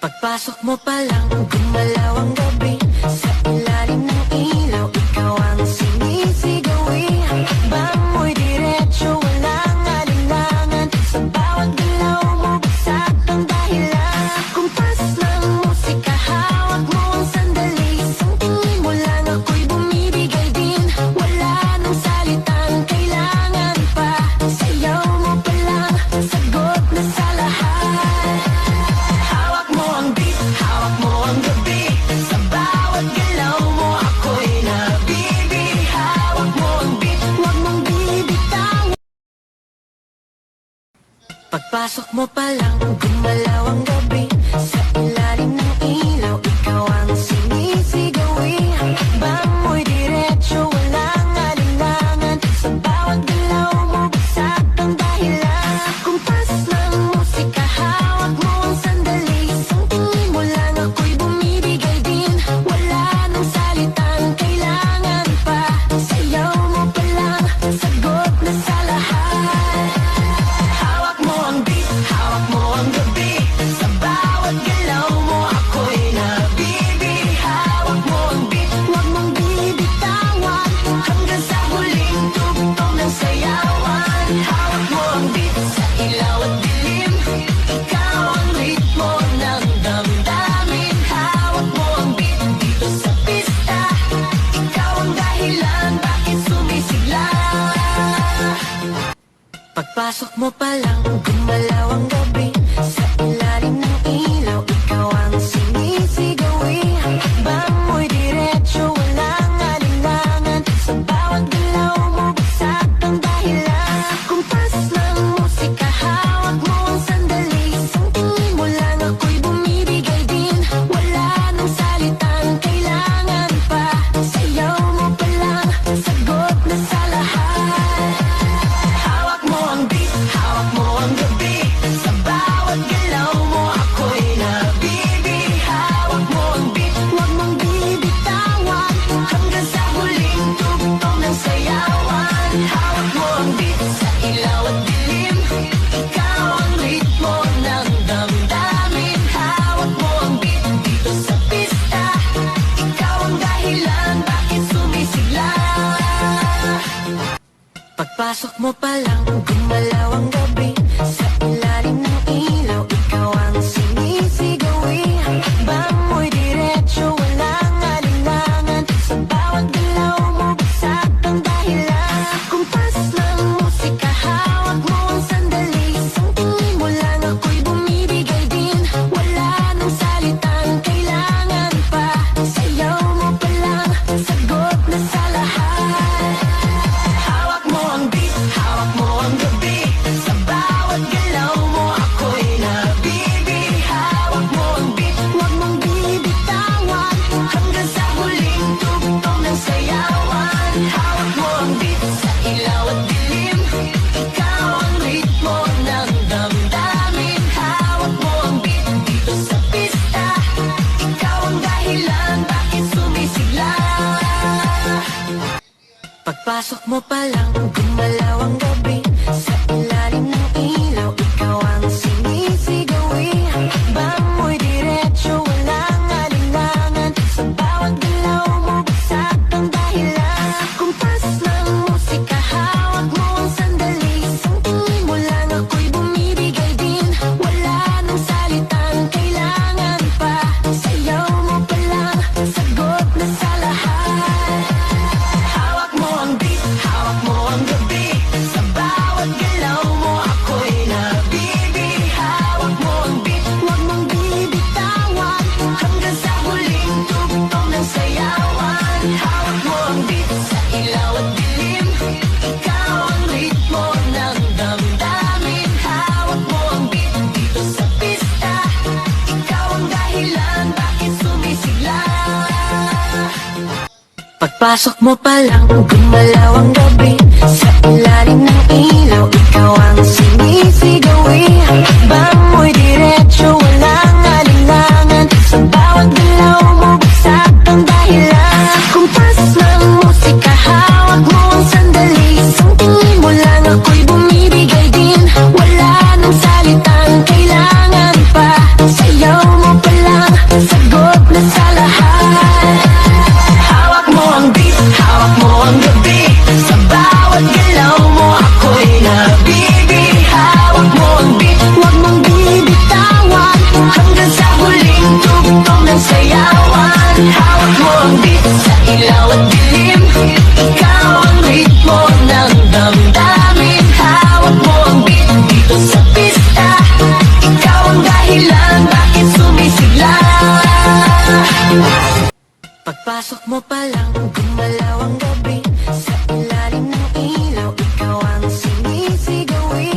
Pagpasok mo pa lang, gumalaw ang gabi. Sa ilalim ng ilaw, ikaw ang sinisigawi. Bango'y diretso, walang alinlangan. Sa bawat galaw mo, bagsak ang dahilan. Kumpas ng musika, hawak mo ang sandali. Isang tingin mo lang, ako'y bumibigay din. Wala nang salitang kailangan pa. Sayaw mo pa lang, sagot na sa lahat. Hawak mo ang beat, hawak mo ang gabi. Sa bawat galaw mo, ako'y nabibi. Hawak mo ang beat, huwag mong bibitawan. Pagpasok mo pa lang, gumalaw ang gabi. Sa ilalim ng ilaw, ikaw ang sinisigawi. Bango'y diretso, walang alinlangan. Sa bawat galaw mo, bagsak ang dahilan. Kumpas ng musika, hawak mo ang sandali. Isang tingin mo lang, ako'y bumibigay din. Wala nang salitang kailangan pa. Sayaw mo pa lang, sagot na sa lahat. Hawak mo ang beat, hawak mo ang gabi. Sa bawat galaw mo, ako'y nabibi. Hawak mo ang beat, huwag mong bibitawan. Hanggang sa huling tugtog ng sayawan. Hawak mo ang beat sa ilaw at dilim. Ikaw ang ritmo ng damdamin. Hawak mo ang beat dito sa pista. Ikaw ang dahilan bakit sumisigla. Pagpasok mo pa lang, gumalaw ang gabi. Sa ilalim ng ilaw, ikaw ang sinisigawi. Bango'y diretso, walang alinlangan. Sa bawat galaw mo, bagsak ang dahilan. Kumpas ng musika, hawak mo ang sandali. Isang tingin mo lang, ako'y bumibigay din. Wala nang salitang kailangan pa. Sayaw mo pa lang, sagot na sa lahat. Hawak mo ang beat, hawak mo ang gabi. Sa bawat galaw mo, ako'y nabibi. Hawak mo ang beat, huwag mong bibitawan. Hanggang sa huling tugtog ng sayawan. Hawak mo ang beat sa ilaw at dilim. Ikaw ang ritmo ng damdamin. Hawak mo ang beat dito sa pista. Ikaw ang dahilan bakit sumisigla. Pagpasok mo pa lang, gumalaw ang gabi. Sa ilalim ng ilaw, ikaw ang sinisigawi. Bango'y diretso, walang alinlangan. Sa bawat galaw mo, bagsak ang dahilan. Kumpas ng musika, hawak mo ang sandali. Isang tingin mo lang, ako'y bumibigay din. Wala nang salitang kailangan pa. Sayaw mo pa lang, sagot na sa lahat. Hawak mo ang beat, hawak mo ang gabi. Sa bawat galaw mo, ako'y nabibi. Hawak mo ang beat, huwag mong bibitawan. Hanggang sa huling tugtog ng sayawan. Hawak mo ang beat sa ilaw at dilim. Ikaw ang ritmo ng damdamin. Hawak mo ang beat dito sa pista. Ikaw ang dahilan bakit sumisigla. Pagpasok mo pa lang, gumalaw ang gabi. Sa ilalim ng ilaw, ikaw ang sinisigawi. Bango'y diretso, walang alinlangan. Sa bawat galaw Pagpasok mo pa lang, gumalaw ang gabi. Sa ilalim ng ilaw, ikaw ang sinisigawi. Bango'y diretso, walang alinlangan. Sa bawat galaw mo, bagsak ang dahilan. Kumpas ng musika, hawak mo ang sandali. Isang tingin mo lang, ako'y bumibigay din. Wala nang salitang kailangan pa. Sayaw mo pa lang, sagot na sa lahat. Hawak mo ang beat, hawak mo ang gabi. Sa bawat galaw mo, ako'y nabibi. Hawak mo ang beat, huwag mong bibitawan. Hanggang sa huling tugtog ng sayawan. Hawak mo ang beat, sa ilaw at dilim. Ikaw ang ritmo ng damdamin. Hawak mo ang beat, dito sa pista. Ikaw ang dahilan, bakit sumisigla. Pagpasok mo pa lang, gumalaw ang gabi. Sa ilalim ng ilaw, ikaw ang sinisigawi.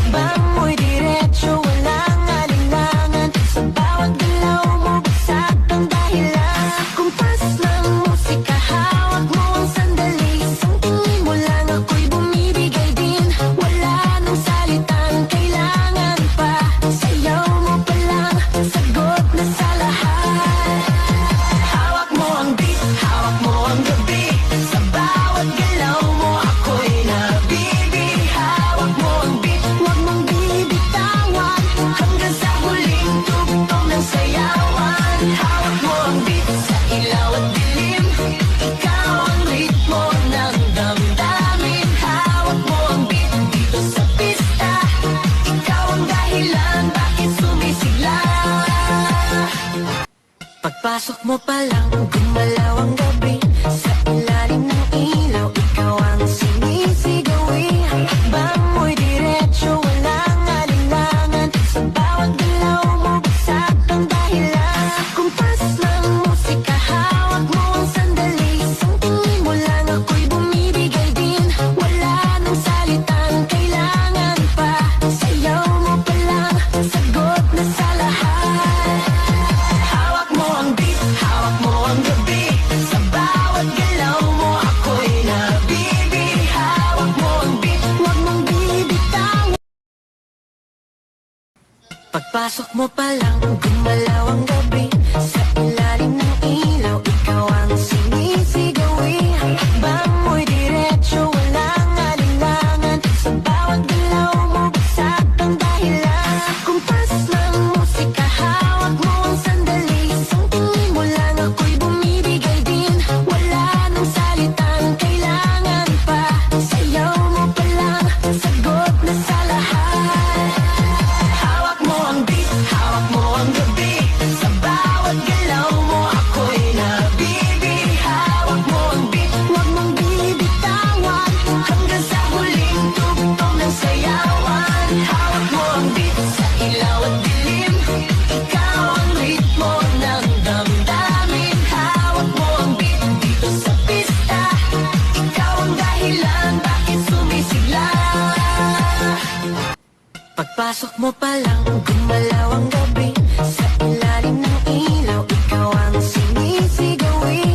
Bango'y diretso, walang alinlangan. Sa bawat galaw mo, bagsak ang dahilan. Kumpas ng musika, hawak mo ang sandali. Isang tingin mo lang, ako'y bumibigay din. Wala nang salitang kailangan pa. Sayaw mo pa lang, sagot na sa lahat. Hawak mo ang beat, hawak mo ang gabi. Sa bawat galaw mo, ako'y nabibi. Hawak mo ang beat, huwag mong bibitawan. Hanggang sa huling tugtog ng sayawan. Hawak mo ang beat, sa ilaw at dilim. Ikaw ang ritmo ng damdamin. Hawak mo ang beat, dito sa pista. Ikaw ang dahilan, bakit sumisigla. Pagpasok mo pa lang, gumalaw ang gabi. Sa ilalim ng ilaw, ikaw ang sinisigawi. Bango'y diretso, walang alinlangan. Sa bawat galaw mo, bagsak ang dahilan. Kumpas ng musika, hawak mo ang sandali. Isang tingin mo lang, ako'y bumibigay din. Wala nang salitang kailangan pa. Sayaw mo pa lang, sagot na sa lahat. Hawak mo ang beat, hawak mo ang gabi. Sa bawat galaw mo, ako'y nabibi. Hawak mo ang beat, huwag mong bibitawan. Pagpasok mo pa lang, gumalaw ang gabi. Sa ilalim ng ilaw, ikaw ang sinisigawi. Bango'y diretso, walang alinlangan. Sa bawat galaw mo, bagsak ang dahilan. Kumpas ng musika, hawak mo ang sandali. Isang tingin mo lang, ako'y bumibigay din. Wala nang salitang kailangan pa. Sayaw mo pa lang, sagot na sa lahat. Hawak mo ang beat, hawak mo ang gabi. Sa bawat galaw mo, ako'y nabibi. Hawak mo ang beat, huwag mong bibitawan. Hanggang sa huling tugtog ng sayawan. Hawak mo ang beat, sa ilaw at dilim. Ikaw ang ritmo ng damdamin. Hawak mo ang beat, dito sa pista. Ikaw ang dahilan, bakit sumisigla. Pagpasok mo pa lang, gumalaw ang gabi. Sa ilalim ng ilaw, ikaw ang sinisigawi.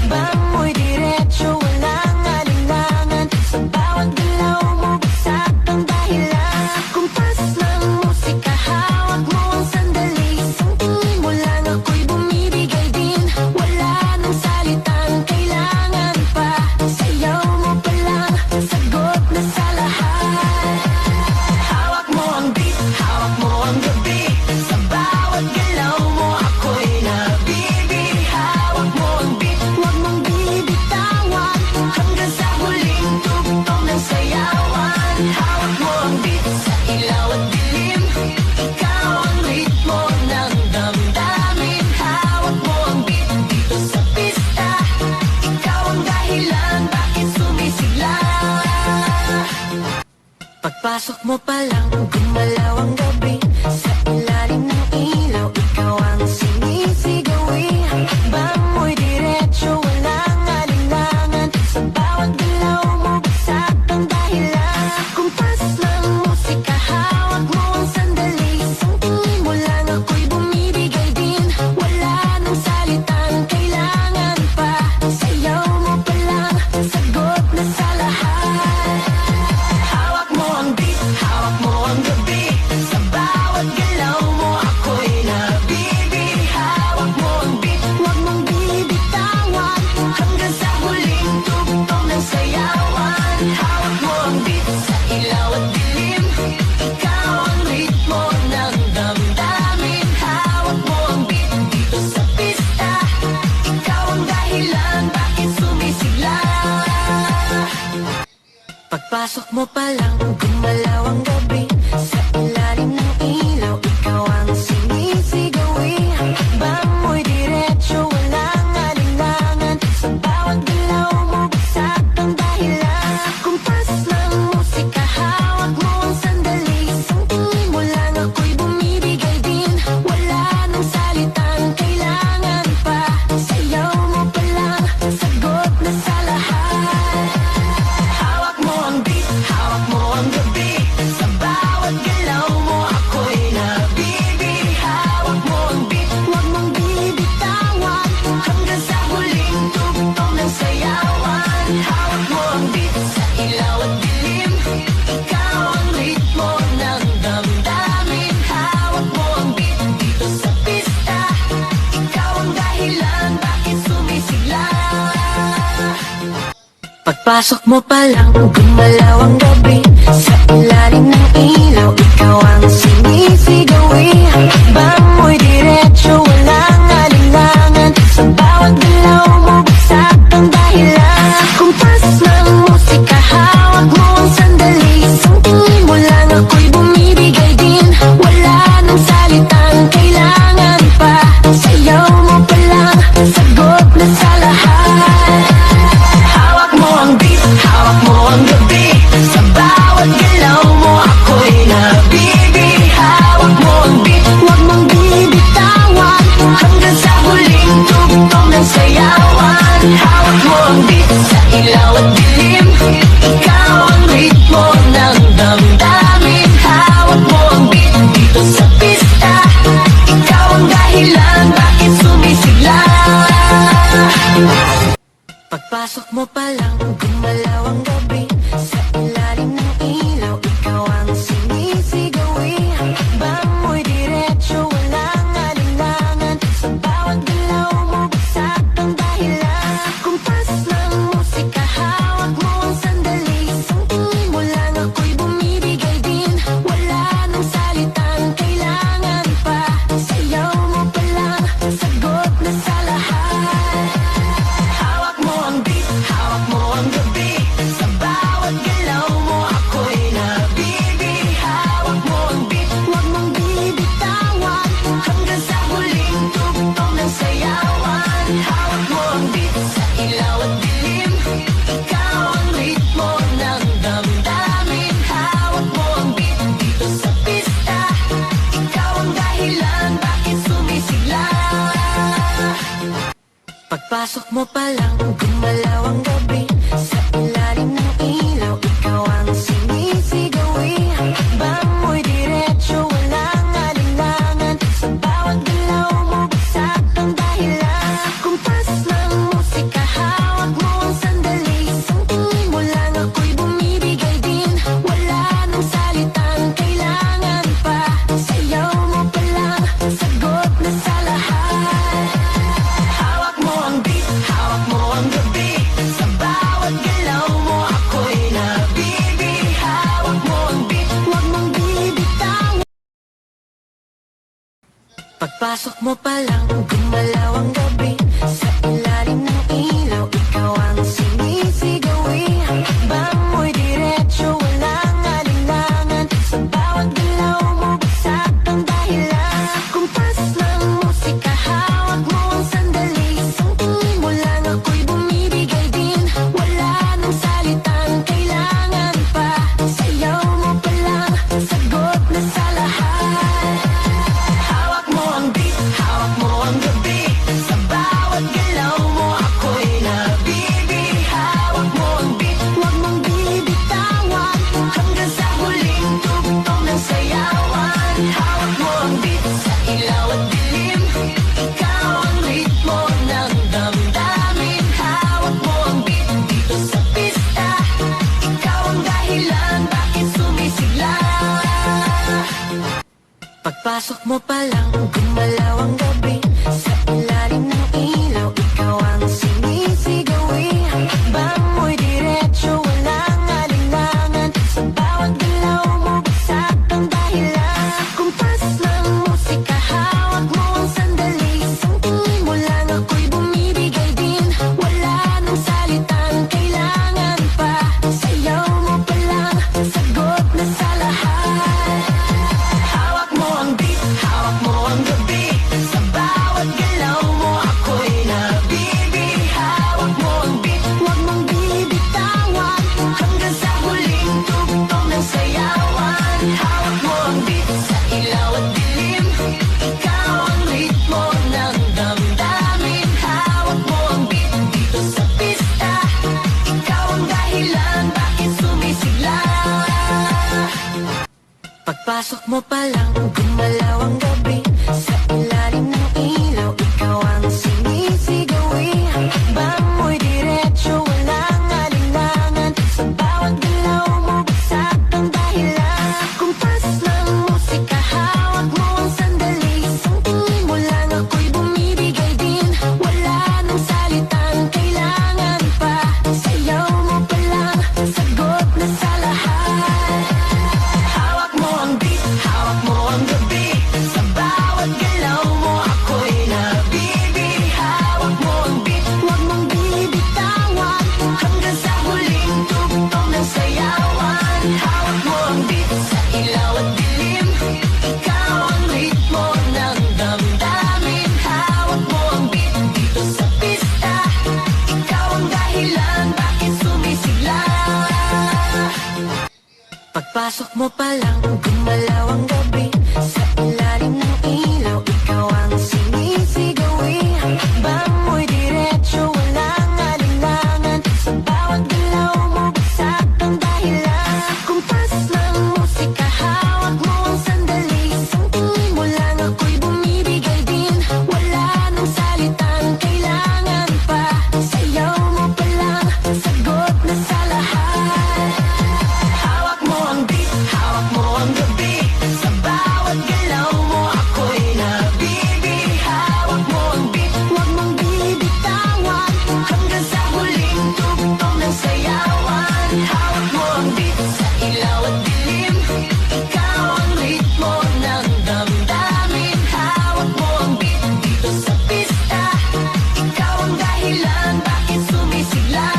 Bango'y diretso, walang alinlangan. Sa bawat galaw mo, bagsak ang dahilan. Kumpas ng musika, hawak mo ang sandali. Isang tingin mo lang, ako'y bumibigay din. Wala nang salitang kailangan pa. Sayaw mo pa lang, sagot na sa lahat. Hawak mo ang beat, hawak mo ang gabi. Sa bawat galaw mo, ako'y nabibi. Hawak mo ang beat, huwag mong bibitawan. Hanggang sa huling tugtog ng sayawan. Hawak mo ang beat, sa ilaw at dilim. Ikaw ang ritmo ng damdamin. Hawak mo ang beat, dito sa pista. Ikaw ang dahilan, bakit sumisigla. Pagpasok mo pa lang, gumalaw ang gabi. Sa ilalim ng ilaw, ikaw ang sinisigawi. Bango'y diretso, walang alinlangan. Sa bawat galaw mo, bagsak ang dahilan. Kumpas ng musika, hawak mo ang sandali. Isang tingin mo lang, ako'y bumibigay din. Wala nang salitang kailangan pa. Sayaw mo bakit sumisigla? Pagpasok mo pa lang, gumalaw ang gabi. Sa ilalim ng ilaw, ikaw ang sinisigawi. Bango'y diretso, walang alinlangan. Sa bawat galaw mo, bagsak ang dahilan. Kumpas ng musika, hawak mo ang sandali. Isang tingin mo lang, ako'y bumibigay din. Wala nang salitang kailangan pa. Sayaw mo pa lang, sagot na sa lahat. Hawak mo ang beat, hawak mo ang gabi. Sa bawat galaw mo, ako'y nabibi. Hawak mo ang beat, huwag mong bibitawan. Hanggang sa huling tugtog ng sayawan. Hawak mo ang beat, sa ilaw at dilim. Ikaw ang ritmo ng damdamin. Hawak mo ang beat, dito sa pista. Ikaw ang dahilan, bakit sumisigla? Pagpasok mo pa lang, gumalaw ang gabi. Sa ilalim ng ilaw, ikaw ang sinisigawi. Bango'y diretso, walang alinlangan. Sa bawat galaw mo, bagsak ang dahilan. Kumpas ng musika, hawak mo ang sandali. Isang tingin mo lang, ako'y bumibigay din. Wala nang salitang kailangan pa. Sayaw mo pa lang, sagot na sa lahat. Hawak mo ang beat, hawak mo ang gabi. Sa bawat galaw mo, ako'y nabibi. Hawak mo ang beat, huwag mong bibitawan. Hanggang sa huling tugtog ng sayawan. Hawak mo ang beat, sa ilaw at dilim. Ikaw ang ritmo ng damdamin. Hawak mo ang beat, dito sa pista. Ikaw ang dahilan, bakit sumisigla? Pagpasok mo pa lang, gumalaw ang gabi. Sa ilalim ng ilaw, ikaw ang sinisigawi. Bango'y diretso, walang alinlangan. Sa bawat galaw mo, bagsak ang dahilan. Kumpas ng musika, hawak mo ang sandali. Isang tingin mo lang, ako'y bumibigay din. Wala nang salitang kailangan pa. Sayaw mo pa lang, sagot na sa lahat. Hawak mo ang beat, hawak mo ang gabi. Sa bawat galaw mo, ako'y nabibi. Hawak mo ang beat, huwag mong bibitawan. Hanggang sa huling tugtog ng sayawan. Hawak mo ang beat, sa ilaw at dilim. Ikaw ang ritmo ng damdamin. Hawak mo ang beat, dito sa pista. Ikaw ang dahilan, bakit sumisigla? Pagpasok mo pa lang, gumalaw ang gabi. Sa ilalim ng ilaw, ikaw ang sinisigawi. Bango'y diretso, walang alinlangan. Sa bawat galaw mo, bagsak ang dahilan. Kumpas ng musika, hawak mo ang sandali. Isang tingin mo lang, ako'y bumibigay din. Wala nang salitang kailangan pa. Sayaw mo pa lang, sagot na sa lahat. Hawak mo ang beat, hawak mo ang gabi. Sa bawat galaw mo, ako'y nabibi. Hawak mo ang beat, huwag mong bibitawan. Pagpasok mo pa lang, gumalaw ang gabi. Sa ilalim ng ilaw, ikaw ang sinisigawi. Bango'y diretso, walang alinlangan. Sa bawat galaw mo, bagsak ang dahilan. Kumpas ng musika, hawak mo ang sandali. Isang tingin mo lang, ako'y bumibigay din. Wala nang salitang kailangan pa. Sayaw mo pa lang, sagot na sa lahat. Hawak mo ang beat, hawak mo ang gabi. Sa bawat galaw mo, ako'y nabibi. Hawak mo ang beat, huwag mong bibitawan. Hanggang sa huling tugtog ng sayawan. Hawak mo ang beat, sa ilaw at dilim. Ikaw ang ritmo ng damdamin. Hawak mo ang beat, dito sa pista. Ikaw ang dahilan, bakit sumisigla? Pagpasok mo pa lang, gumalaw ang gabi. Sa ilalim ng ilaw, ikaw ang sinisigawi. Bango'y diretso, walang alinlangan. Sa bawat galaw mo, bagsak ang dahilan. Kumpas ng musika, hawak mo ang sandali. Isang tingin mo lang, ako'y bumibigay din. Wala nang mo pa lang, gumalaw ang gabi. Sa ilalim ng ilaw, ikaw ang sinisigawi. Bango'y diretso, walang alinlangan. Sa bawat galaw mo, bagsak ang dahilan. Kumpas ng musika, hawak mo ang sandali. Isang tingin mo lang, ako'y bumibigay din. Wala nang salitang kailangan pa. Sayaw mo pa lang, sagot na sa lahat. Hawak mo ang beat, hawak mo ang gabi. Sa bawat galaw mo, ako'y nabibig. Hawak mo ang beat, huwag mong bibitawan. Hanggang sa huling tugtog ng sayawan. Hawak mo ang beat, sa ilaw at dilim. Ikaw ang ritmo ng damdamin. Hawak mo ang beat, dito sa pista. Ikaw ang dahilan, bakit sumisigla. Pagpasok mo pa lang, gumalaw ang gabi. Sa ilalim ng ilaw, ikaw ang sinisigawi. Bango'y diretso, walang alinlangan. Sa bawat galaw mo, bagsak ang dahilan. Kumpas ng musika, hawak mo ang sandali. Isang tingin mo lang, ako'y bumibigay din. Wala nang salitang kailangan pa. Sayaw mo pa lang, sagot na sa lahat. Hawak mo ang beat, hawak mo ang gabi. Sa bawat galaw mo, ako'y nabibig. Hawak mo ang beat, huwag mong bibitawan. Hanggang sa huling tugtog ng sayawan. Hawak mo ang beat, sa ilaw at dilim. Ikaw ang ritmo ng damdamin. Hawak mo ang beat, dito sa pista. Ikaw ang dahilan, bakit sumisigla.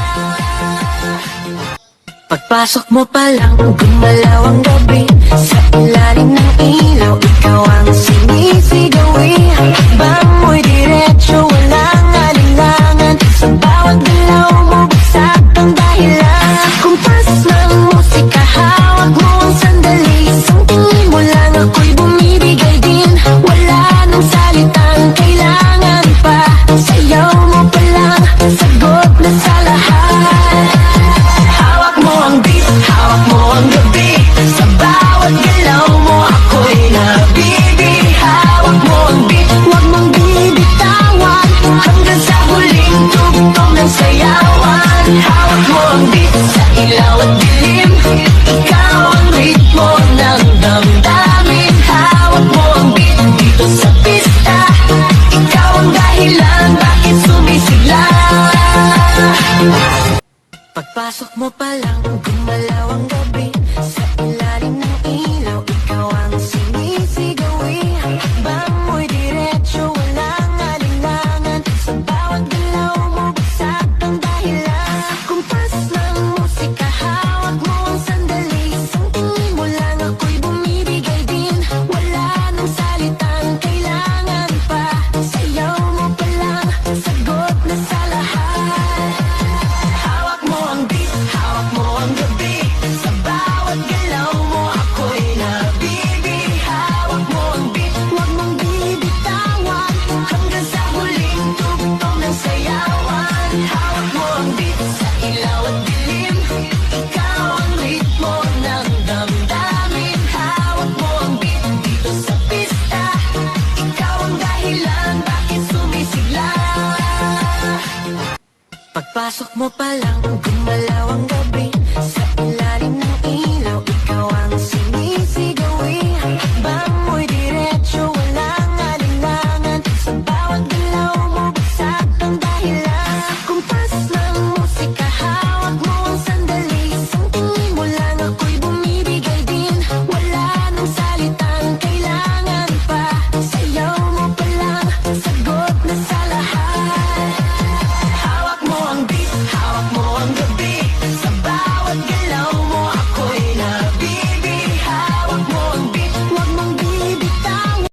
Pagpasok mo pa lang, gumalaw ang gabi. Sa ilalim ng ilaw, ikaw ang sinisigawi. Bango'y diretso, walang alinlangan. Sa bawat galaw mo, bagsak ang dahilan. Kumpas ng musika, hawak mo ang sandali. Isang tingin mo lang, ako'y bumibigay din. Wala nang salitang kailangan pa. Sayaw mo pa lang, sagot na sa lahat. Hawak mo ang beat, hawak mo ang gabi. Sa bawat galaw mo, ako'y nabibig. Hawak mo ang beat, huwag mong bibitawan. Hanggang sa huling tugtog ng sayawan. Hawak mo ang beat, sa ilaw at dilim. Ikaw ang ritmo ng damdamin. Hawak mo ang beat, dito sa pista. Ikaw ang dahilan, bakit sumisigla. Pagpasok mo pa lang, gumalaw ang gabi. Sa ilalim ng ilaw, ikaw ang sinisigawi. Bango'y diretso, walang alinlangan. Sa bawat galaw mo, bagsak ang dahilan. Kumpas ng musika, hawak mo ang sandali. Isang tingin mo lang, ako'y bumibigay din. Wala nang salitang kailangan pa. Sayaw mo pa lang, sagot na sa lahat. Hawak mo ang beat, hawak mo ang gabi. Sa bawat galaw mo, ako'y nabibig. Hawak mo ang beat, huwag mong bibitawan. Hanggang sa huling tugtog ng sayawan. Hawak mo ang beat, sa ilaw at dilim. Ikaw ang ritmo ng damdamin. Hawak mo ang beat, dito sa pista. Ikaw ang dahilan, bakit sumisigla. Pagpasok mo pa lang, gumalaw ang gabi. Sa ilalim ng ilaw, ikaw ang sinisigawi. Bango'y diretso, walang alinlangan. Sa bawat galaw mo, bagsak ang dahilan. Kumpas ng musika, hawak mo ang sandali. Isang tingin mo lang, ako'y bumibigay din. Wala nang salitang kailangan pa. Sayaw mo pa lang, sagot na sa lahat. Hawak mo ang beat, hawak mo ang gabi. Sa bawat galaw mo, ako'y nabibig. Hawak mo ang beat, huwag mong bibitawan.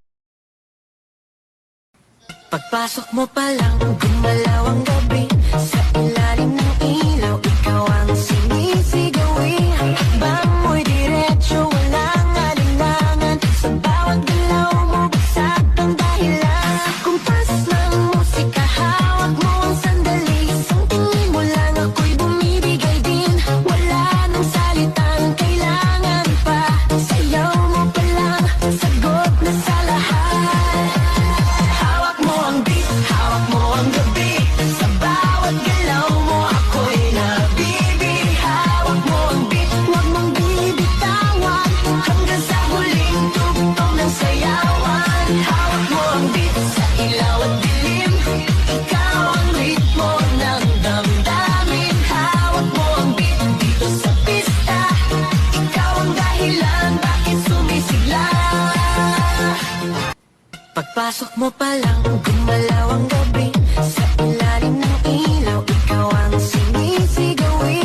Pagpasok mo pa lang, gumalaw ang gabi. Sa ilalim ng ilaw, ikaw ang sinisigawi. Bango'y diretso, walang alinlangan. Sa bawat galaw mo, bagsak ang dahilan. Kumpas ng musika, hawak mo ang sandali. Isang tingin mo lang, ako'y bumibigay din. Wala nang salitang kailangan pa. Sayaw mo pa lang, Pagpasok mo pa lang, gumalaw ang gabi. Sa ilalim ng ilaw, ikaw ang sinisigawi.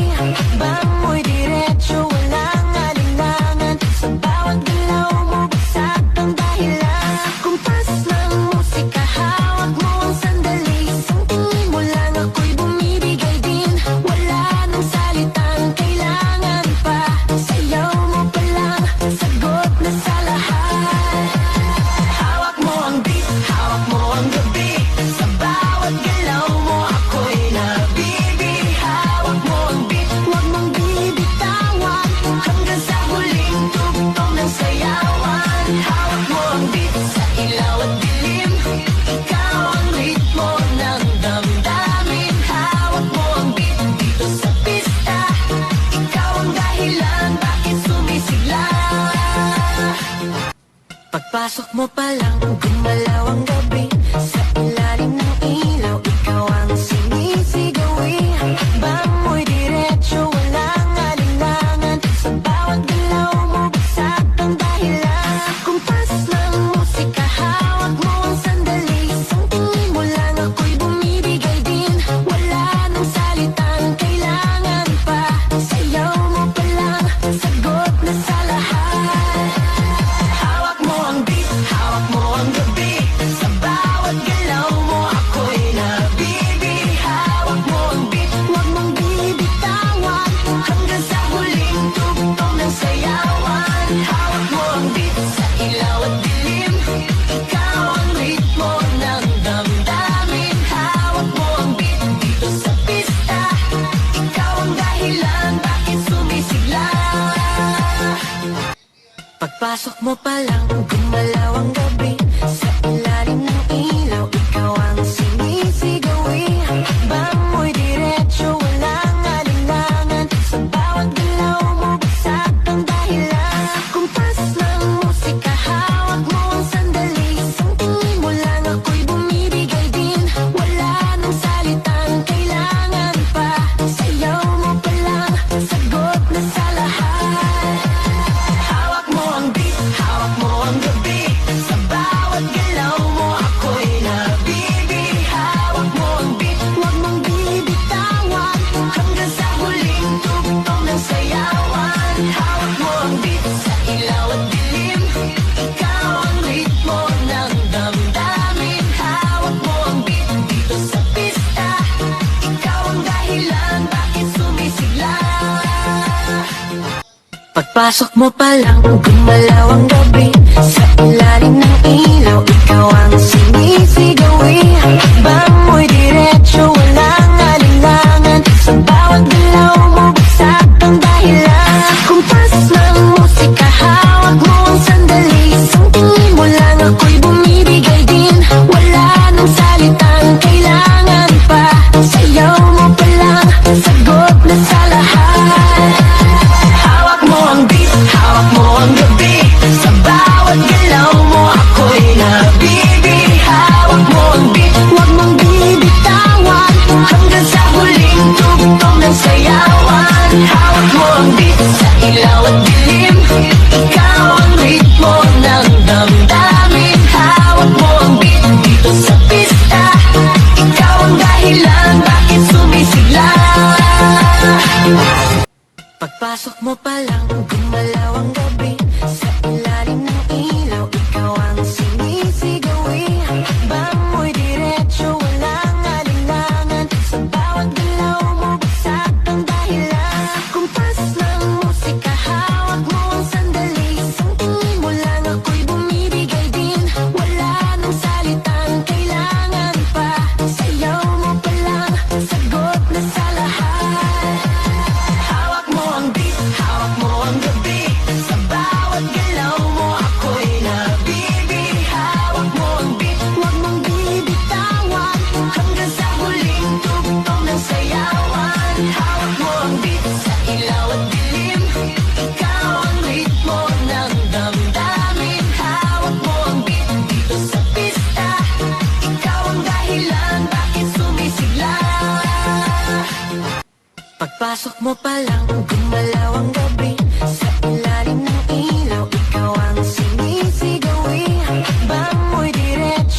Bango'y diretso, walang alinlangan. Sa bawat galaw mo, bagsak ang dahilan. Kumpas ng musika, hawak mo ang sandali. Isang tingin mo lang, ako'y bumibigay din. Wala nang salitang kailangan pa. Sayaw mo pa lang, sagot na sa lahat. Hawak mo ang beat, hawak mo ang gabi. Sa bawat galaw mo, ako'y nabibi. Hawak mo ang beat, huwag mong bibitawan. Hanggang sa huling tugtog ng sayawan. Hawak mo ang beat, sa ilaw at dilim. Ikaw ang ritmo ng damdamin. Hawak mo ang beat, dito sa pista. Ikaw ang dahilan, bakit sumisigla. Pagpasok mo pa lang, gumalaw ang gabi. Sa ilalim ng ilaw, ikaw ang sinisigawi. Bango'y diretso, walang alinlangan. Sa bawat galaw mo, bagsak ang dahilan. Kumpas ng musika, hawak mo ang sandali. Isang tingin mo lang, ako'y bumibigay din. Wala nang salitang kailangan pa. Sayaw mo pa lang, sagot na sa lahat. Hawak mo ang beat, hawak mo ang gabi. Sa bawat galaw mo, ako'y nabibi. Hawak mo ang beat, huwag mong bibitawan. Hanggang sa huling tugtog ng sayawan. Hawak mo ang beat, sa ilaw at dilim. Ikaw ang ritmo ng damdamin. Hawak mo ang beat, dito sa pista. Ikaw ang dahilan, bakit sumisigla. Pagpasok mo pa lang, gumalaw ang gabi. Sa ilalim ng ilaw, ikaw ang sinisigawi. Bango'y diretso, walang alinlangan. Sa bawat galaw mo, bagsak ang dahilan. Kumpas ng musika, hawak mo ang sandali. Isang tingin mo lang, ako'y bumibigay din. Wala nang salitang kailangan pa. Sayaw mo pa lang, sagot na sa lahat. Hawak mo ang beat, hawak mo ang gabi. Sa bawat galaw mo, ako'y nabibi. Hawak mo ang beat, huwag mong bibitawan. Hanggang sa huling tugtog ng sayawan. Hawak mo ang beat, sa ilaw at dilim. Ikaw ang ritmo ng damdamin. Hawak mo ang beat, dito sa pista. Ikaw ang dahilan, bakit sumisigla. Pagpasok mo pa lang, gumalaw ang gabi. Sa ilalim ng ilaw, ikaw ang sinisigawi. Bango'y diretso, walang alinlangan. Sa bawat galaw mo, bagsak ang dahilan. Kumpas ng musika, hawak mo ang sandali. Isang tingin mo lang, ako'y bumibigay din. Wala nang salitang kailangan pa. Sayaw mo pa lang, sagot na sa lahat. Hawak mo ang beat, hawak mo ang gabi. Sa bawat galaw mo, ako'y nabibi. Hawak mo ang beat, huwag mong bibitawan. Hanggang sa huling tugtog ng sayawan. Hawak mo ang beat, sa ilaw at dilim. Ikaw ang ritmo ng damdamin. Hawak mo ang beat, dito sa pista. Ikaw ang dahilan, bakit sumisigla. Pagpasok mo pa lang, gumalaw ang gabi. Sa ilalim ng ilaw, ikaw ang sinisigawi. Bango'y diretso, walang alinlangan. Sa bawat galaw mo, bagsak ang dahilan. Kumpas ng musika, hawak mo ang sandali. Isang tingin mo lang, ako'y bumibigay din. Wala nang salitang kailangan pa. Sayaw mo pa lang, sagot na sa lahat. Hawak mo ang beat, hawak mo ang gabi. Sa bawat galaw mo, ako'y nabibi. Hawak mo ang beat, huwag mong bibitawan. Hanggang sa huling tugtog ng sayawan. Hawak mo ang beat, sa ilaw at dilim. Ikaw ang ritmo ng damdamin. Hawak mo ang beat, dito sa pista. Ikaw ang dahilan, bakit sumisigla. Pagpasok mo pa lang, gumalaw ang gabi. Sa ilalim ng ilaw, ikaw ang sinisigawi. Bango'y diretso,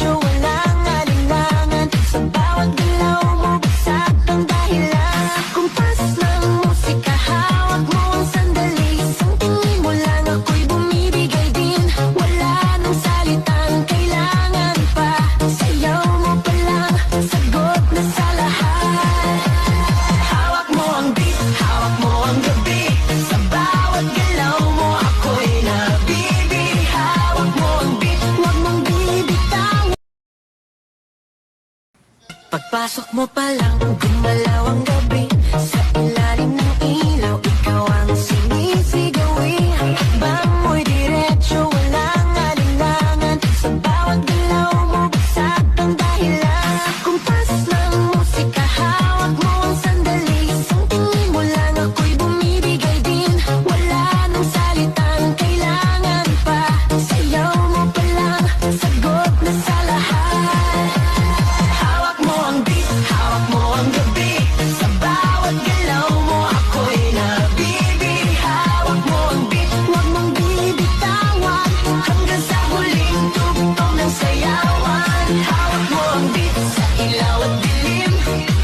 Pagpasok mo pa lang, gumalaw ang gabi. Sa ilalim ng ilaw, ikaw ang sinisigawi. Bango'y diretso, walang alinlangan. Sa bawat galaw mo, bagsak ang dahilan. Kumpas ng musika, hawak mo ang sandali. Isang tingin mo lang, ako'y bumibigay din. Wala nang salitang kailangan pa. Sayaw mo pa lang, sagot na sa lahat. Hawak mo ang beat, hawak mo ang gabi. Sa bawat galaw mo, ako'y nabibig. Hawak mo ang beat, huwag mong bibitawan. Hanggang sa huling tugtog ng sayawan. Hawak mo ang beat, sa ilaw at dilim.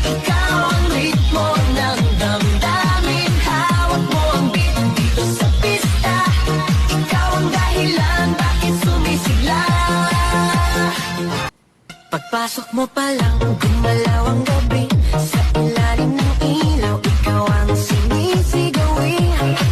Ikaw ang ritmo ng damdamin. Hawak mo ang beat, dito sa pista. Ikaw ang dahilan, bakit sumisigla. Pagpasok mo pa lang, gumalaw ang gabi. Sa ilalim ng ilaw, ikaw ang sinisigawi.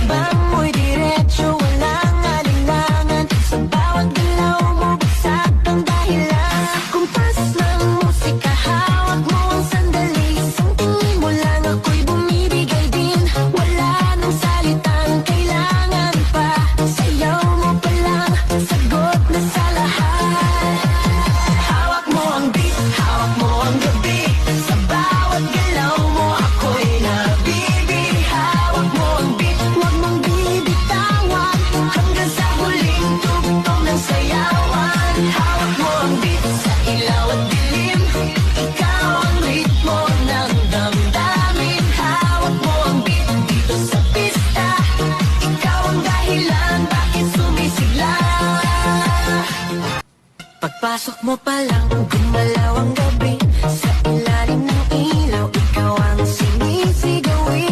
Bango'y diretso, walang alinlangan. Sa bawat galaw mo, bagsak ang dahilan. Kumpas ng musika, hawak mo ang sandali. Isang tingin mo lang, ako'y bumibigay din. Wala nang salitang kailangan pa. Sayaw mo pa lang, sagot na sa lahat. Hawak mo ang beat, hawak mo ang gabi. Sa bawat galaw mo, ako'y nabibig. Hawak mo ang beat, huwag mong bibitawan. Hanggang sa huling tugtog ng sayawan. Hawak mo ang beat, sa ilaw at dilim. Ikaw ang ritmo ng damdamin. Hawak mo ang beat, dito sa pista. Ikaw ang dahilan, bakit sumisigla. Pagpasok mo pa lang, gumalaw ang gabi. Sa ilalim ng ilaw, ikaw ang sinisigawi.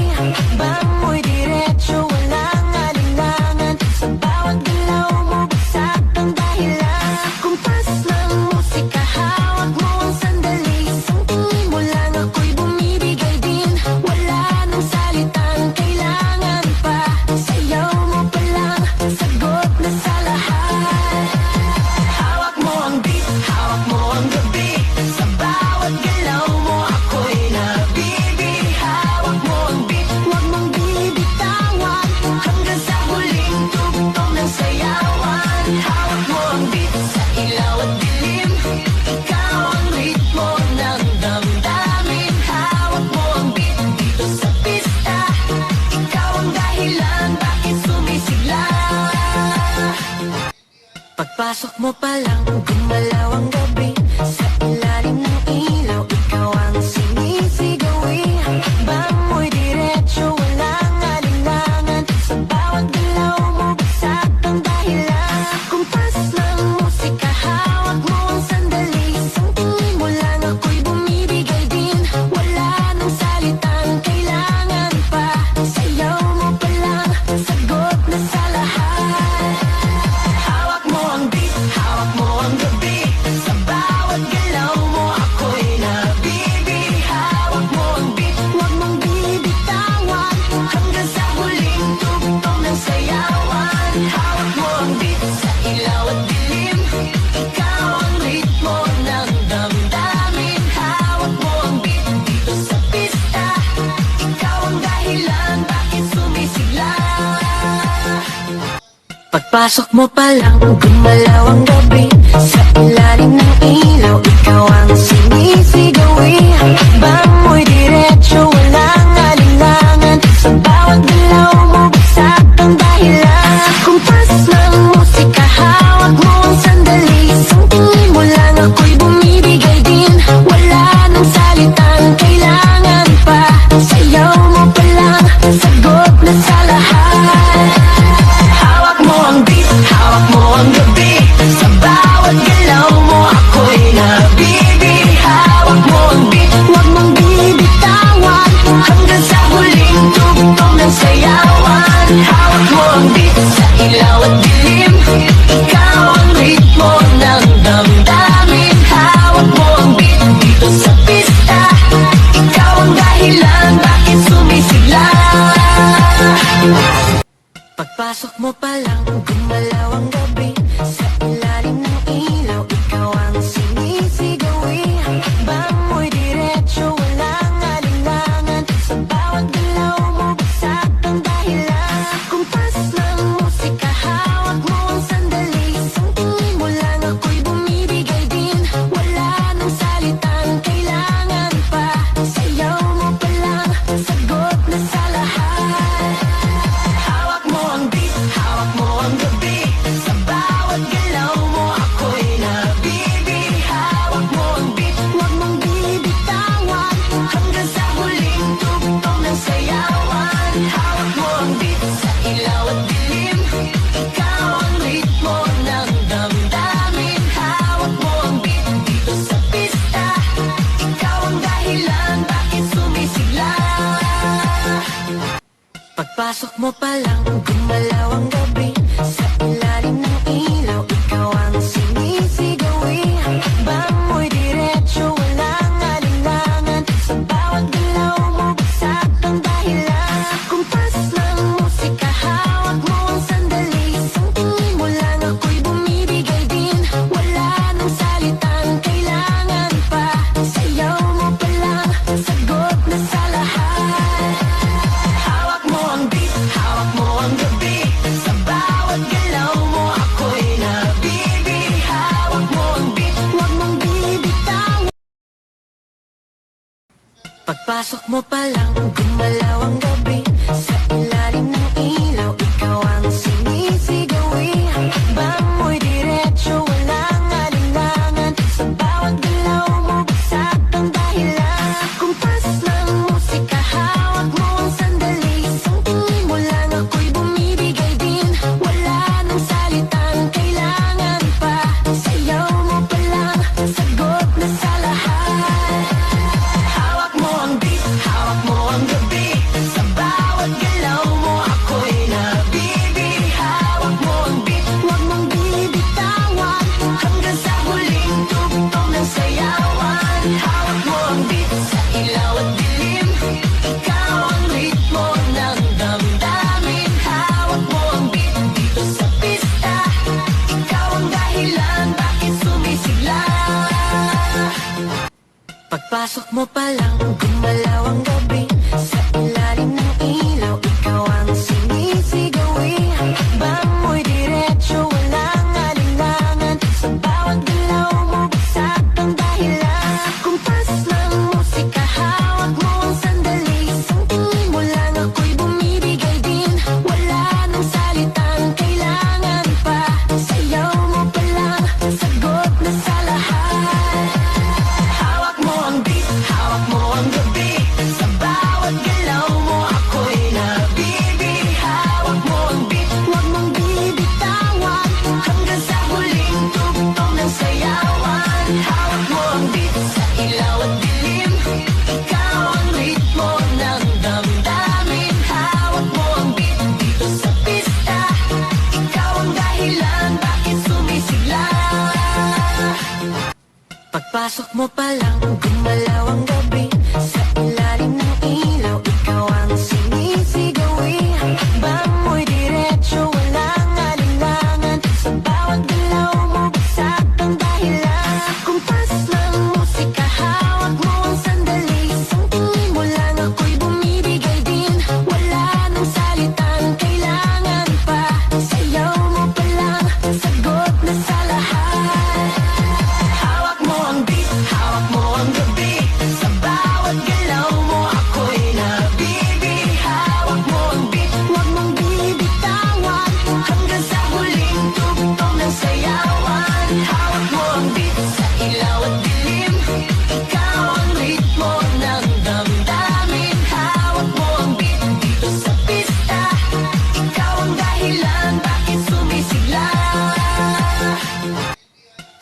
Bango'y diretso, walang alinlangan. Sa bawat galaw mo, bagsak ang dahilan. Kumpas ng musika, hawak mo ang sandali. Isang tingin mo lang, ako'y bumibigay din. Wala nang salitang kailangan pa. Sayaw mo pa lang, sagot na sa lahat. Hawak mo ang beat, hawak mo ang gabi. Sa bawat galaw mo, ako'y nabibig. Hawak mo ang beat, huwag mong bibitawan. Hanggang sa huling tugtog ng sayawan. Hawak mo ang beat, sa ilaw at dilim. Ikaw ang ritmo ng damdamin. Hawak mo ang beat, dito sa pista. Ikaw ang dahilan, bakit sumisigla. Pagpasok mo pa lang, gumalaw ang gabi. Sa ilalim ng ilaw, ikaw ang sinisigawi. Bango'y diretso, walang alinlangan. Sa bawat galaw mo, bagsak ang dahilan. Kumpas ng musika, hawak mo ang sandali. Isang tingin mo lang, ako'y bumibigay din. Wala nang salitang kailangan pa. Sayaw mo pa lang, sagot na sa lahat. Hawak mo ang beat, hawak mo ang gabi. Sa bawat galaw mo, ako'y nabibig. Hawak mo ang beat, huwag mong bibitawan. Hanggang sa huling tugtog ng sayawan. Hawak mo ang beat, sa ilaw at dilim. Ikaw ang ritmo ng damdamin. Hawak mo ang beat, dito sa pista. Ikaw ang dahilan, bakit sumisigla. Pagpasok mo pa lang, gumalaw ang gabi. Sa ilalim ng ilaw, ikaw ang sinisigawi. Bango'y diretso, walang alinlangan. Sa bawat galaw mo, bagsak ang dahilan. Kumpas ng musika, hawak mo ang sandali. Isang tingin mo lang, ako'y bumibigay din. Wala nang salitang kailangan pa. Sayaw mo pa lang, sagot na sa lahat. Hawak mo ang beat, hawak mo ang gabi. Sa bawat galaw mo, ako'y nabibig. Hawak mo ang beat, huwag mong bibitawan. Hanggang sa huling tugtog ng sayawan. Hawak mo ang beat, sa ilaw at dilim. Ikaw ang ritmo ng damdamin. Hawak mo ang beat, dito sa pista. Ikaw ang dahilan, bakit sumisigla. Pagpasok mo pa lang, gumalaw ang gabi. Sa ilalim ng ilaw, ikaw ang sinisigawi. Bango'y diretso, Pagpasok mo pa lang, gumalaw ang gabi. Sa ilalim ng ilaw, ikaw ang sinisigawi. Bango'y diretso, walang alinlangan. Sa bawat galaw mo, bagsak ang dahilan. Kumpas ng musika, hawak mo ang sandali. Isang tingin mo lang, ako'y bumibigay din. Wala nang salitang kailangan pa. Sayaw mo pa lang, sagot na sa lahat. Hawak mo ang beat, hawak mo ang gabi. Sa bawat galaw mo, ako'y nabibi. Hawak mo ang beat, huwag mong bibitawan. Pagpasok mo pa lang, gumalaw ang gabi. Sa ilalim ng ilaw, ikaw ang sinisigawi. Bango'y diretso, walang alinlangan. Sa bawat galaw mo, bagsak ang dahilan. Kumpas ng musika, hawak mo ang sandali. Isang tingin mo lang, ako'y bumibigay din. Wala nang salitang kailangan pa. Sayaw mo pa lang, sagot na sa lahat. Hawak mo ang beat, hawak mo ang gabi. Sa bawat galaw mo, ako'y nabibi. Hawak mo ang beat, huwag mong bibitawan. Hanggang sa huling tugtog ng sayawan. Hawak mo ang beat, sa ilaw at dilim. Ikaw ang ritmo ng damdamin. Hawak mo ang beat, dito sa pista. Ikaw ang dahilan, bakit sumisigla. Pagpasok mo pa lang, gumalaw ang gabi. Sa ilalim ng ilaw, ikaw ang sinisigawi. Bango'y diretso, walang alinlangan. Sa bawat galaw mo, bagsak ang dahilan. Kumpas ng musika, hawak mo ang sandali. Isang tingin mo lang, ako'y bumibigay din. Wala nang salitang kailangan pa. Sayaw mo pa lang, sagot na sa lahat. Hawak mo ang beat, hawak mo ang gabi. Sa bawat galaw mo, ako'y nabibi. Hawak mo ang beat, huwag mong bibitawan. Hanggang sa huling tugtog ng sayawan. Hawak mo ang beat, sa ilaw at dilim. Ikaw ang ritmo ng damdamin. Hawak mo ang beat, dito sa pista. Ikaw ang dahilan, bakit sumisigla. Pagpasok mo pa lang, gumalaw ang gabi. Sa ilalim ng ilaw, ikaw ang sinisigawi. Bango'y diretso, walang alinlangan. Sa bawat galaw mo, bagsak ang dahilan. Kumpas ng musika, hawak mo ang sandali. Isang tingin mo lang, ako'y bumibigay din. Wala nang salitang kailangan pa. Sayaw mo pa lang, sagot na sa lahat. Hawak mo ang beat, hawak mo ang gabi. Sa bawat galaw mo, ako'y nabibi. Hawak mo ang beat, huwag mong bibitawan. Hanggang sa huling tugtog ng sayawan. Hawak mo ang beat, sa ilaw at dilim. Ikaw ang ritmo ng damdamin. Hawak mo ang beat, dito sa pista. Ikaw ang dahilan, bakit sumisigla.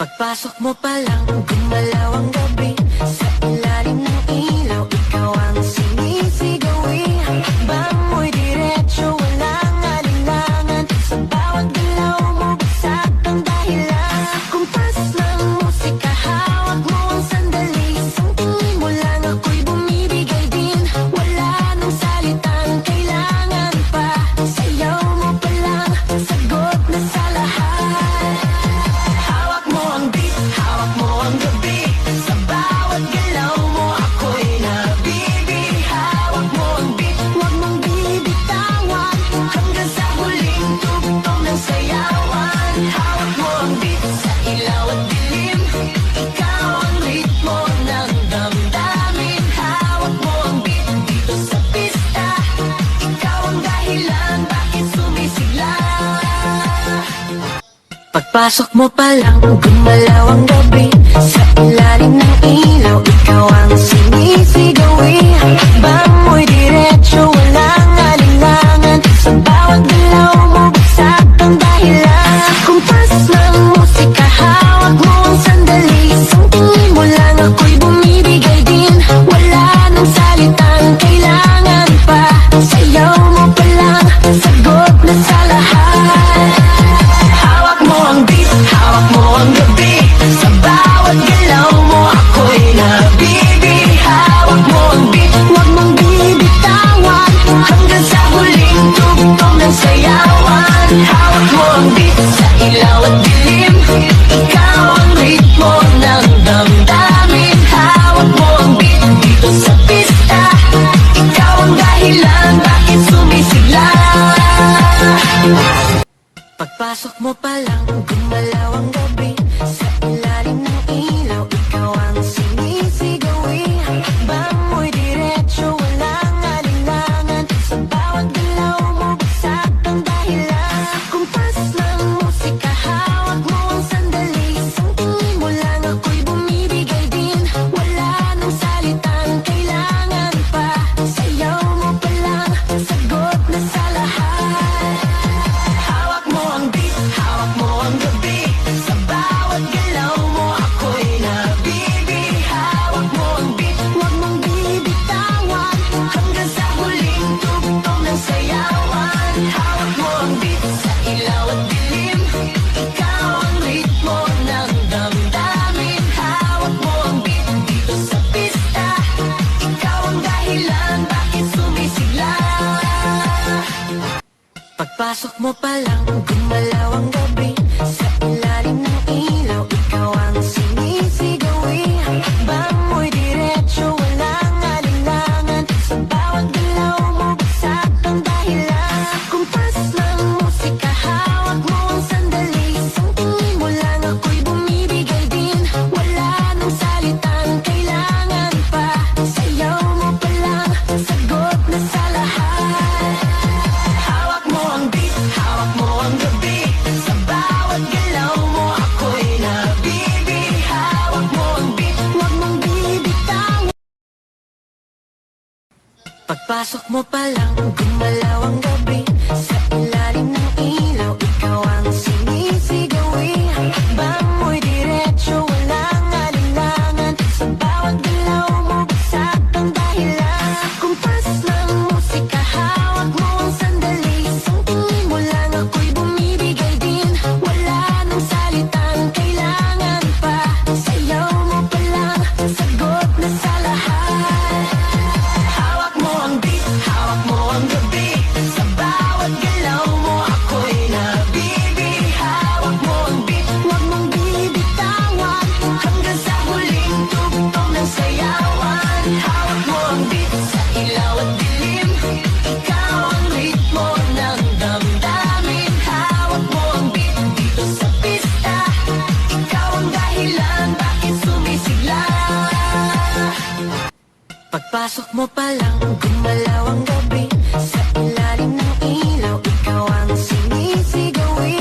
Pagpasok mo pa lang, gumalaw ang gabi. Sa ilalim ng ilaw, ikaw ang sinisigawi. Bango'y diretso, walang alinlangan. Sa bawat galaw mo, bagsak ang dahilan. Kumpas ng musika, hawak mo ang sandali. Isang tingin mo lang, ako'y bumibigay din. Wala nang salitang kailangan pa. Sayaw mo pa lang, sagot na sa lahat. Hawak mo ang beat, hawak mo ang gabi. Sa bawat galaw mo, ako'y nabibi. Hawak mo ang beat, huwag mong bibitawan. Hanggang sa huling tugtog ng sayawan. Hawak mo ang beat, sa ilaw at dilim. Ikaw ang ritmo ng damdamin. Hawak mo ang beat, dito sa pista. Ikaw ang dahilan, bakit sumisigla. Pagpasok mo pa lang, gumalaw ang gabi. Sa ilalim ng ilaw, ikaw ang sinisigawi. Bango'y diretso, walang alinlangan. Sa bawat galaw mo, bagsak ang dahilan. Kumpas ng musika, hawak mo ang sandali. Isang tingin mo lang, ako'y bumibigay din. Wala nang salitang kailangan pa. Sayaw mo pa lang, dahilan, bakit sumisigla? Pagpasok mo pa lang, gumalaw ang gabi. Sa ilalim ng ilaw, ikaw ang sinisigawi. Bango'y diretso, walang alinlangan. Sa bawat galaw mo, bagsak ang dahilan. Kumpas ng musika, hawak mo ang sandali. Isang tingin mo lang, ako'y bumibigay din. Wala nang salitang kailangan pa. Sayaw mo pa lang, sagot na sa lahat. Hawak mo ang beat, hawak mo ang gabi. Sa bawat galaw mo, ako'y nabibi. Hawak mo ang beat, huwag mong bibitawan. Hanggang sa huling tugtog ng sayawan. Hawak mo ang beat, sa ilaw at dilim. Ikaw ang ritmo ng damdamin. Hawak mo ang beat, dito sa pista. Ikaw ang dahilan, bakit sumisigla? Pagpasok mo pa lang, gumalaw ang gabi. Sa ilalim ng ilaw, ikaw ang sinisigawi. Bango'y diretso, walang alinlangan. Sa bawat galaw mo, bagsak ang dahilan. Kumpas ng musika, hawak mo ang sandali. Isang tingin mo lang, ako'y bumibigay din. Wala nang salitang kailangan pa. Sayaw mo pa lang, sagot na sa lahat. Hawak mo ang beat, hawak mo ang gabi. Sa bawat galaw mo, ako'y nabibi. Hawak mo ang beat, huwag mong bibitawan. Pagpasok mo pa lang, gumalaw ang gabi. Sa ilalim ng ilaw, ikaw ang sinisigawi. Bango'y diretso, walang alinlangan. Sa bawat galaw mo, bagsak ang dahilan. Kumpas ng musika, hawak mo ang sandali. Isang tingin mo lang, ako'y bumibigay din. Wala nang salitang kailangan pa. Sayaw mo pa lang, sagot na sa lahat. Hawak mo ang beat, hawak mo ang gabi. Sa bawat galaw mo, ako'y nabibi. Hawak mo ang beat, huwag mong bibitawan. Hanggang sa huling tugtog ng sayawan. Hawak mo ang beat, sa ilaw at dilim. Ikaw ang ritmo ng damdamin. Hawak mo ang beat, dito sa pista. Ikaw ang dahilan, bakit sumisigla? Pagpasok mo pa lang, gumalaw ang gabi. Sa ilalim ng ilaw, ikaw ang sinisigawi.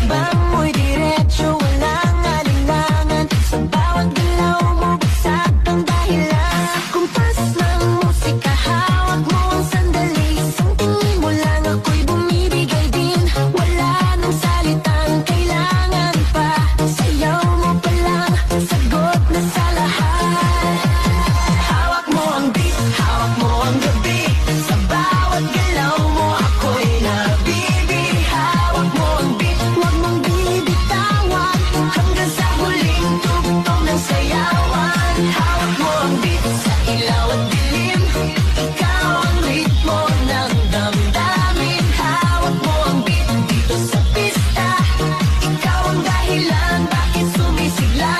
Bango'y diretso, walang alinlangan. Sa bawat galaw mo, bagsak ang dahilan. Kumpas ng musika, hawak mo ang sandali. Isang tingin mo lang, ako'y bumibigay din. Wala nang salitang kailangan pa. Sayaw mo pa lang, sagot na sa lahat. Hawak mo ang beat, hawak mo ang gabi. Sa bawat galaw mo, ako'y nabibi. Hawak mo ang beat, huwag mong bibitawan. Hanggang sa huling tugtog ng sayawan. Hawak mo ang beat, sa ilaw at dilim. Ikaw ang ritmo ng damdamin. Hawak mo ang beat, dito sa pista. Ikaw ang dahilan, bakit sumisigla?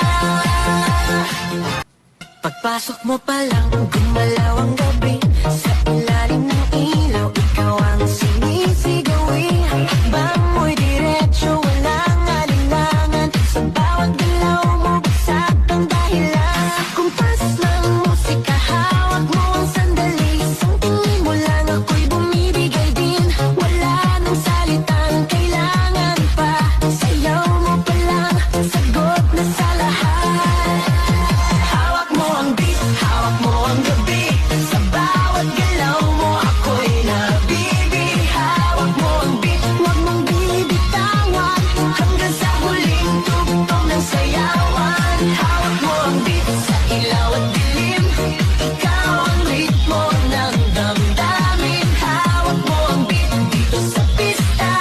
Pagpasok mo pa lang, gumalaw ang gabi. Sa ilalim ng ilaw, ikaw ang sinisigawi. Bango'y diretso, walang alinlangan. Sa bawat galaw mo, bagsak ang dahilan. Kumpas ng musika, hawak mo ang sandali. Isang tingin mo lang, ako'y bumibigay din. Wala nang salitang kailangan pa. Sayaw mo pa lang, sagot na sa lahat. Hawak mo ang beat, hawak mo ang gabi. Sa bawat galaw mo, ako'y nabibi. Hawak mo ang beat, huwag mong bibitawan. Hanggang sa huling tugtog ng sayawan. Hawak mo ang beat, sa ilaw at dilim. Ikaw ang ritmo ng damdamin. Hawak mo ang beat, dito sa pista.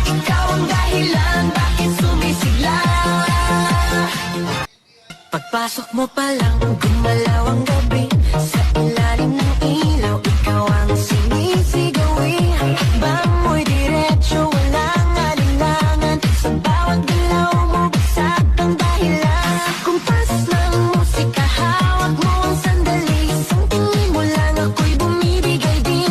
Ikaw ang dahilan, bakit sumisigla? Pagpasok mo pa lang, gumalaw ang gabi. Sa ilalim ng ilaw, ikaw ang sinisigawi. Bango'y diretso, walang alinlangan. Sa bawat galaw mo, bagsak ang dahilan. Kumpas ng musika, hawak mo ang sandali. Isang tingin mo lang, ako'y bumibigay din.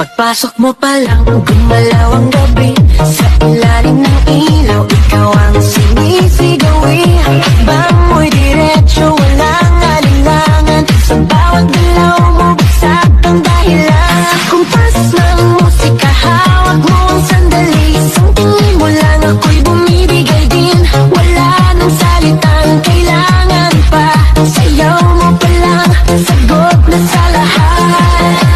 Pagpasok mo pa lang, gumalaw ang gabi. Sa ilalim ng ilaw, ikaw ang sinisigawi. Bango'y diretso, walang alinlangan. Sa bawat galaw mo, bagsak ang dahilan. Kumpas ng musika, hawak mo ang sandali. Isang tingin mo lang, ako'y bumibigay din. Wala nang salitang kailangan pa. Sayaw mo pa lang, sagot na sa lahat.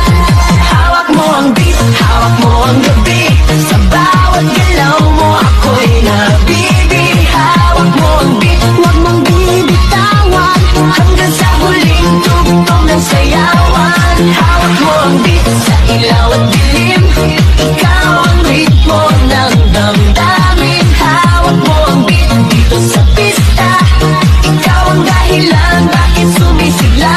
Hawak mo ang beat, hawak mo ang gabi. Sa bawat galaw mo, ako'y nabibi. Hawak mo ang beat, huwag mong bibitawan. Hanggang sa huling tugtog ng sayawan. Hawak mo ang beat, sa ilaw at dilim. Ikaw ang ritmo ng damdamin. Hawak mo ang beat, dito sa pista. Ikaw ang dahilan, bakit sumisigla.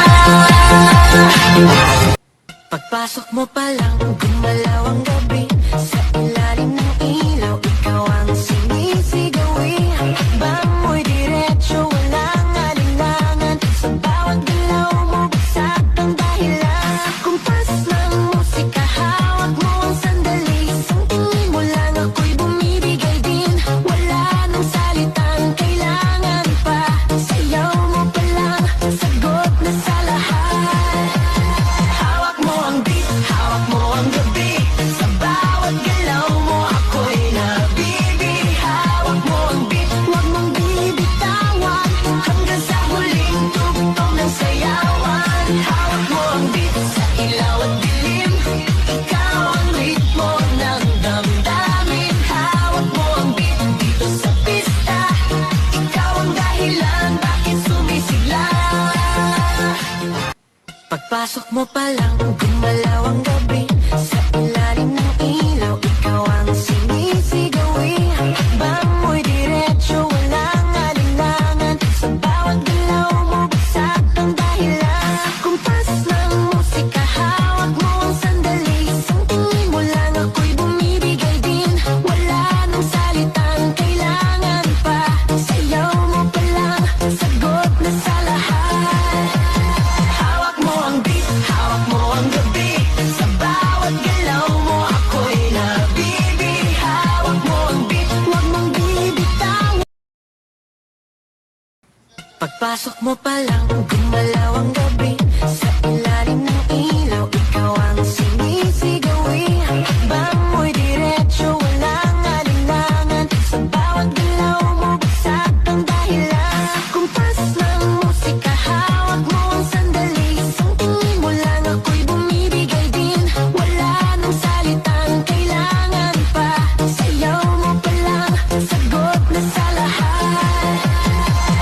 Pagpasok mo pa lang, gumalaw ang gabi. Sa ilalim ng ilaw, ikaw ang sinisigawi. Bango'y diretso, walang alinlangan. Sa bawat galaw mo, bagsak ang dahilan. Kumpas ng musika, hawak mo ang sandali. Isang tingin mo lang, ako'y bumibigay din. Wala nang salitang kailangan pa. Sayaw mo pa lang, sagot na sa lahat. Hawak mo ang beat, hawak mo ang gabi. Sa bawat galaw mo, ako'y nabibi. Hawak mo ang beat, huwag mong bibitawan. Hanggang sa huling tugtog ng sayawan. Hawak mo ang beat, sa ilaw at dilim. Ikaw ang ritmo ng damdamin. Hawak mo ang beat, dito sa pista. Ikaw ang dahilan, bakit sumisigla. Pagpasok mo pa lang, gumalaw ang gabi. Sa ilalim ng ilaw, ikaw ang sinisigawi. Bango'y diretso, walang alinlangan. Sa bawat galaw mo, bagsak ang dahilan. Kumpas ng musika, hawak mo ang sandali. Isang tingin mo lang, ako'y bumibigay din. Wala nang salitang kailangan pa. Sayaw mo pa lang, sagot na sa lahat. Hawak mo ang beat, hawak mo ang gabi. Sa bawat galaw mo, ako'y nabibi. Hawak mo ang beat, huwag mong bibitawan. Pagpasok mo pa lang, gumalaw ang gabi. Sa ilalim ng ilaw, ikaw ang sinisigawi. Bango'y diretso, walang alinlangan. Sa bawat galaw mo, bagsak ang dahilan. Kumpas ng musika, hawak mo ang sandali. Isang tingin mo lang, ako'y bumibigay din. Wala nang salitang kailangan pa. Sayaw mo pa lang, sagot na sa lahat.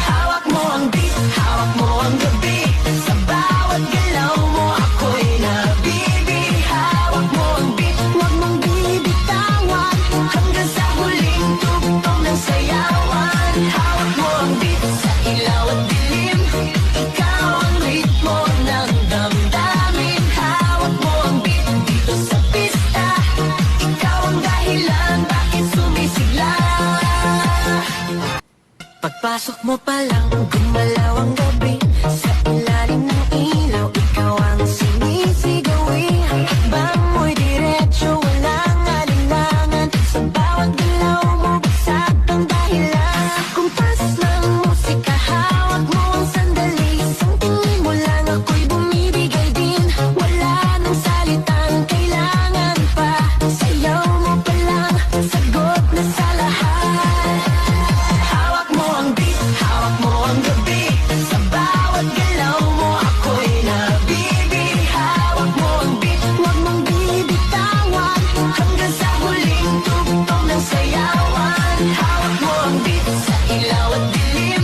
Hawak mo ang beat, hawak mo ang gabi. Sa bawat galaw mo, ako'y nabibi. Hawak mo ang beat, huwag mong bibitawan. Hanggang sa huling tugtog ng sayawan. Hawak mo ang beat, sa ilaw at dilim. Ikaw ang ritmo ng damdamin. Hawak mo ang beat, dito sa pista. Ikaw ang dahilan, bakit sumisigla. Pagpasok mo pa lang, gumalaw ang gabi. Sa ilalim ng ilaw, ikaw ang sinisigawi. Bango'y diretso, walang alinlangan. Sa bawat galaw mo, bagsak ang dahilan. Kumpas ng musika, hawak mo ang sandali. Isang tingin mo lang, ako'y bumibigay din. Wala nang salitang kailangan pa. Sayaw mo pa lang, sagot na sa lahat. Hawak mo ang beat, hawak mo ang gabi. Sa bawat galaw mo, ako'y nabibi. Hawak mo ang beat, huwag mong bibitawan. Hanggang sa huling tugtog ng sayawan. Hawak mo ang beat, sa ilaw at dilim.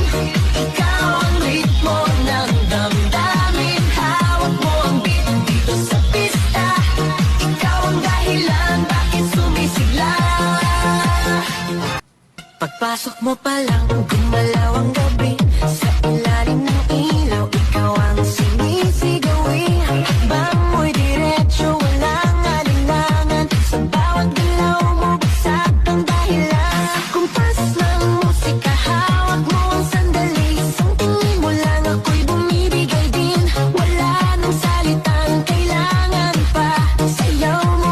Ikaw ang ritmo ng damdamin. Hawak mo ang beat, dito sa pista. Ikaw ang dahilan, bakit sumisigla. Pagpasok mo pa lang, gumalaw ang gabi. Sa ilalim ng ilaw, ikaw ang sinisigawi. Bango'y diretso, walang alinlangan. Sa bawat galaw mo, bagsak ang dahilan. Kumpas ng musika, hawak mo ang sandali. Isang tingin mo lang, ako'y bumibigay din. Wala nang salitang kailangan pa. Sayaw mo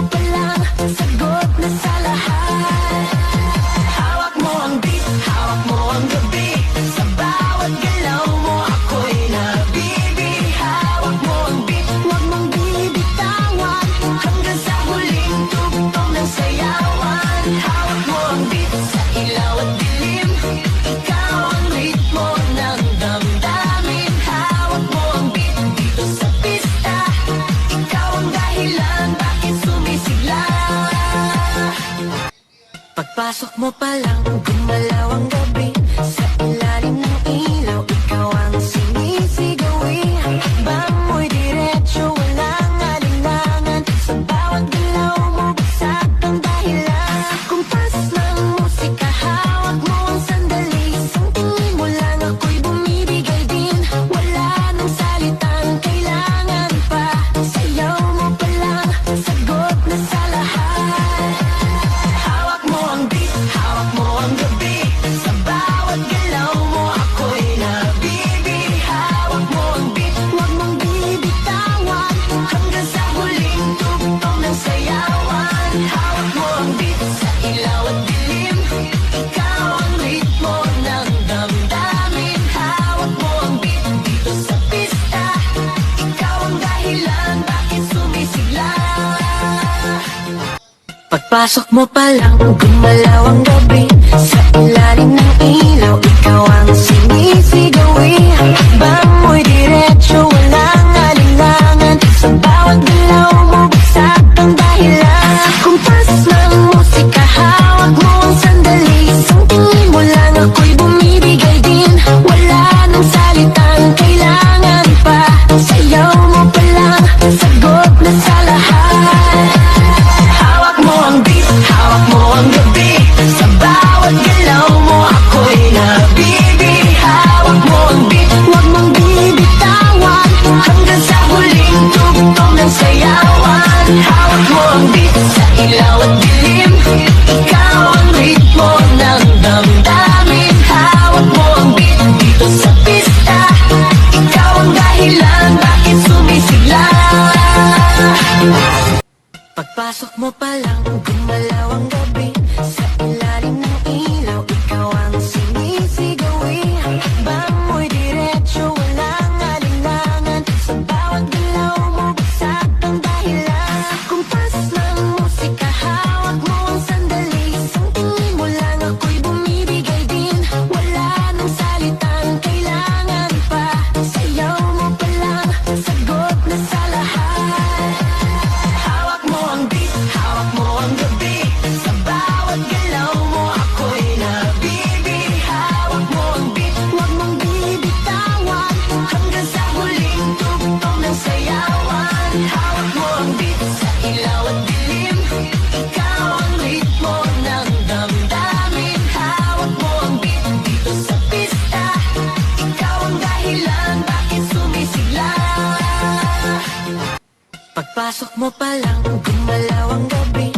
mo pa lang, gumalaw ang gabi. Sa ilalim ng ilaw, ikaw ang sinisigawi. Bango'y diretso, walang alinlangan. Sa bawat galaw mo, bagsak ang dahilan. Kumpas ng musika, hawak mo ang sandali. Isang tingin mo lang, ako'y bumibigay din. Wala nang salitang kailangan pa. Sayaw mo pa lang, sagot na sa lahat. Hawak mo ang beat, hawak mo ang gabi. Sa bawat galaw mo, ako'y nabibi. Hawak mo ang beat, huwag mong bibitawan. Hanggang sa huling tugtog ng sayawan. Hawak mo ang beat, sa ilaw at dilim. Ikaw ang ritmo ng damdamin. Hawak mo ang beat, dito sa pista. Ikaw ang dahilan, bakit sumisigla. Pagpasok mo pa lang, gumalaw ang gabi. Sa ilalim ng ilaw, ikaw ang sinisigawi. Bango'y diretso, walang alinlangan. Sa bawat galaw mo, bagsak ang dahilan. Kumpas ng musika, hawak mo ang sandali. Isang tingin mo lang, ako'y bumibigay din. Wala nang salitang kailangan pa. Sayaw mo pa lang, sagot na sa lahat. Hawak mo ang beat, hawak mo ang gabi. Sa bawat galaw mo, ako'y nabibi. Hawak mo ang beat, huwag mong bibitawan. Hanggang sa huling tugtog ng sayawan. Hawak mo ang beat, sa ilaw at dilim. Ikaw ang ritmo ng damdamin. Hawak mo ang beat, dito sa pista. Ikaw ang dahilan, bakit sumisigla. Pagpasok mo pa lang, gumalaw ang gabi. Sa ilalim ng ilaw, ikaw ang sinisigawi. Bango'y diretso, walang alinlangan. Sa bawat galaw mo, bagsak ang dahilan. Kumpas ng musika, hawak mo ang sandali. Isang tingin mo lang, ako'y bumibigay din. Wala nang salitang kailangan pa. Sayaw mo pa lang, sagot na sa lahat. Hawak mo ang beat, hawak mo ang gabi. Sa bawat galaw mo, ako'y nabibi. Hawak mo ang beat, huwag mong bibitawan. Hanggang sa huling tugtog ng sayawan. Hawak mo ang beat, sa ilaw at dilim. Ikaw ang ritmo ng damdamin. Hawak mo ang beat, dito sa pista. Ikaw ang dahilan, bakit sumisigla. Pagpasok mo pa lang, gumalaw ang gabi.